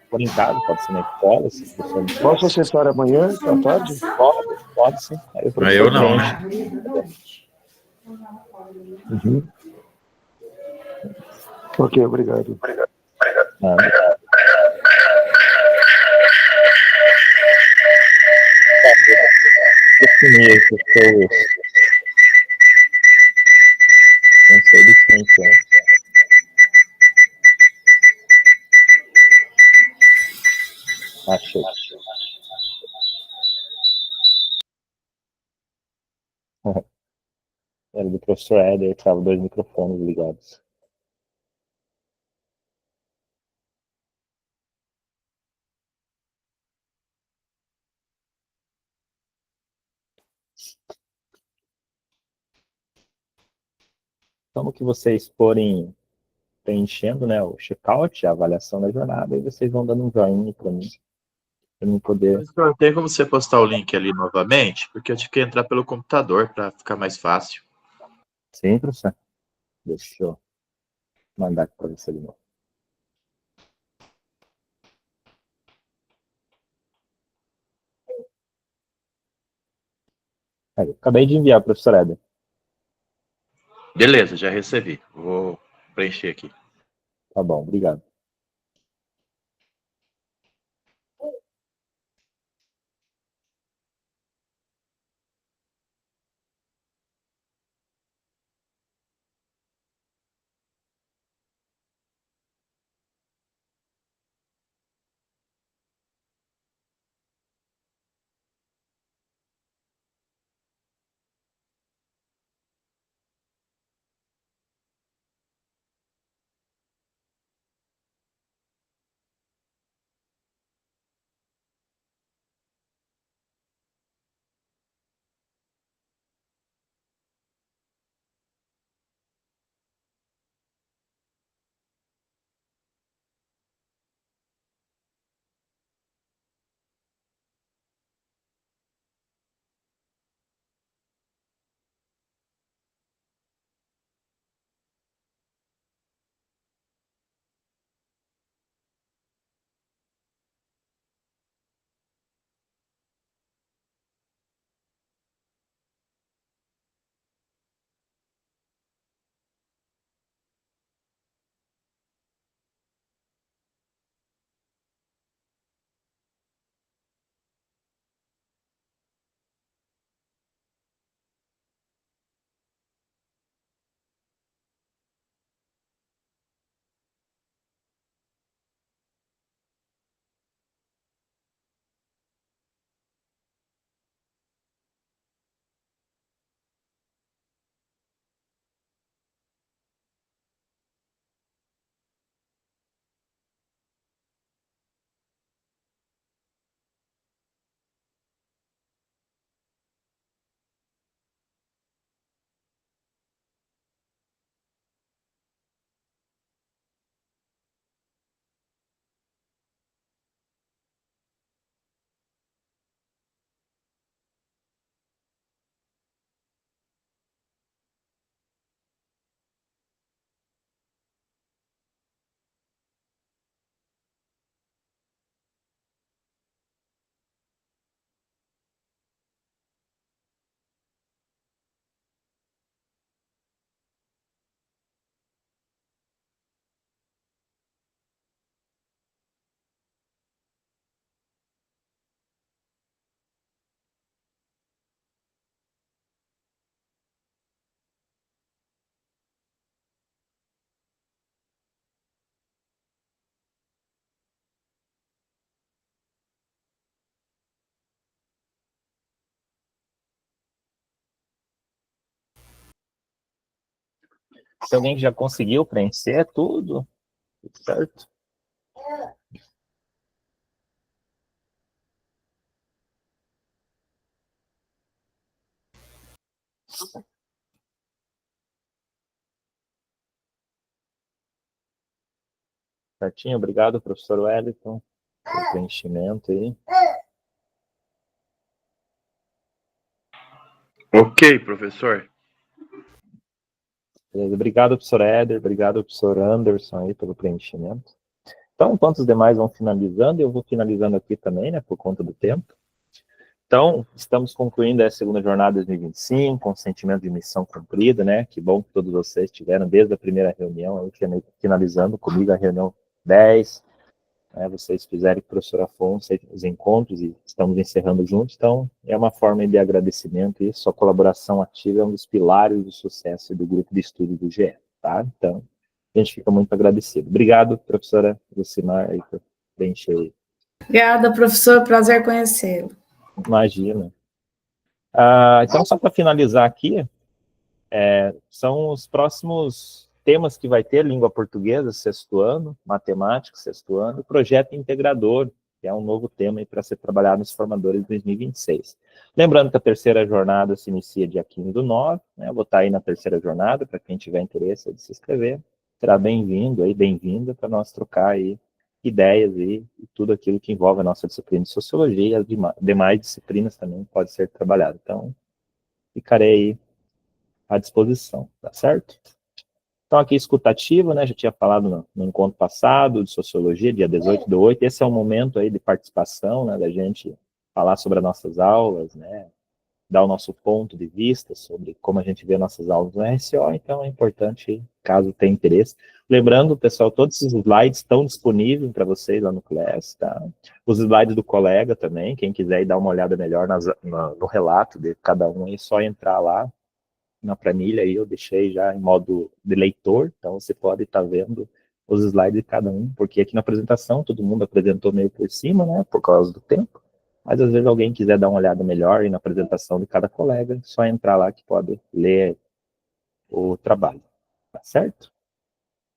por em casa, pode ser na escola, se o professor não Posso acessar amanhã, à tarde? Pode sim. Aí o professor eu não, né? Uhum. Ok, obrigado. Definir pessoas. Não sei de quem que é. Achei. Era do professor Éder, estava 2 microfones ligados. Então, no que vocês forem preenchendo, né, o checkout, a avaliação da jornada, e vocês vão dando um joinha para mim poder... Professor, tem como você postar o link ali novamente? Porque eu tive que entrar pelo computador para ficar mais fácil. Sim, professor. Deixa eu mandar aqui para você de novo. Aí, acabei de enviar, professor Éder. Beleza, já recebi. Vou preencher aqui. Tá bom, obrigado. Se alguém já conseguiu preencher tudo certo? Certinho, obrigado, professor Wellington, pelo preenchimento aí. Ok, professor. Obrigado, professor Éder, obrigado, professor Anderson, aí, pelo preenchimento. Então, enquanto os demais vão finalizando, eu vou finalizando aqui também, né, por conta do tempo. Então, estamos concluindo a segunda jornada de 2025, com sentimento de missão cumprida, né? Que bom que todos vocês tiveram desde a primeira reunião, aí, finalizando comigo a reunião 10, né, vocês fizeram com o professor Afonso os encontros e estamos encerrando juntos, então é uma forma de agradecimento e sua colaboração ativa é um dos pilares do sucesso do grupo de estudo do GE, tá? Então, a gente fica muito agradecido. Obrigado, professora Lucimar, aí, por preencher aí. Obrigada, professor, prazer conhecê-lo. Imagina. Então, só para finalizar aqui, são os próximos temas que vai ter: língua portuguesa, 6º ano, matemática, 6º ano, projeto integrador, que é um novo tema para ser trabalhado nos formadores de 2026. Lembrando que a terceira jornada se inicia dia 15/9, né? Eu vou estar aí na terceira jornada, para quem tiver interesse de se inscrever, será bem-vindo aí, bem-vinda, para nós trocar aí ideias e tudo aquilo que envolve a nossa disciplina de sociologia e as demais disciplinas também pode ser trabalhado. Então, ficarei aí à disposição, tá certo? Então, aqui, escutativa, né, já tinha falado no encontro passado, de sociologia, dia 18/8, esse é um momento aí de participação, né, da gente falar sobre as nossas aulas, né, dar o nosso ponto de vista sobre como a gente vê nossas aulas no RCO, então é importante, caso tenha interesse. Lembrando, pessoal, todos esses slides estão disponíveis para vocês lá no Class, tá? Os slides do colega também, quem quiser ir dar uma olhada melhor no relato de cada um, é só entrar lá na planilha aí, eu deixei já em modo de leitor, então você pode estar vendo os slides de cada um, porque aqui na apresentação todo mundo apresentou meio por cima, né, por causa do tempo, mas às vezes alguém quiser dar uma olhada melhor na apresentação de cada colega, só entrar lá que pode ler o trabalho, tá certo?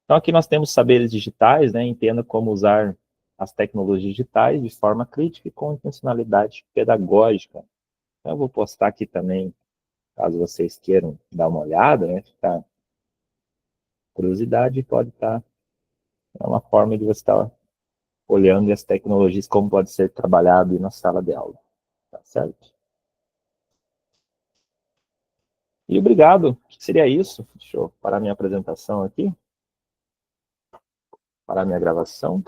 Então aqui nós temos saberes digitais, né, entenda como usar as tecnologias digitais de forma crítica e com intencionalidade pedagógica. Então eu vou postar aqui também, caso vocês queiram dar uma olhada, né, ficar curiosidade, pode estar, é uma forma de você estar olhando as tecnologias, como pode ser trabalhado aí na sala de aula, tá certo? E obrigado, seria isso, deixa eu parar minha apresentação aqui, parar minha gravação.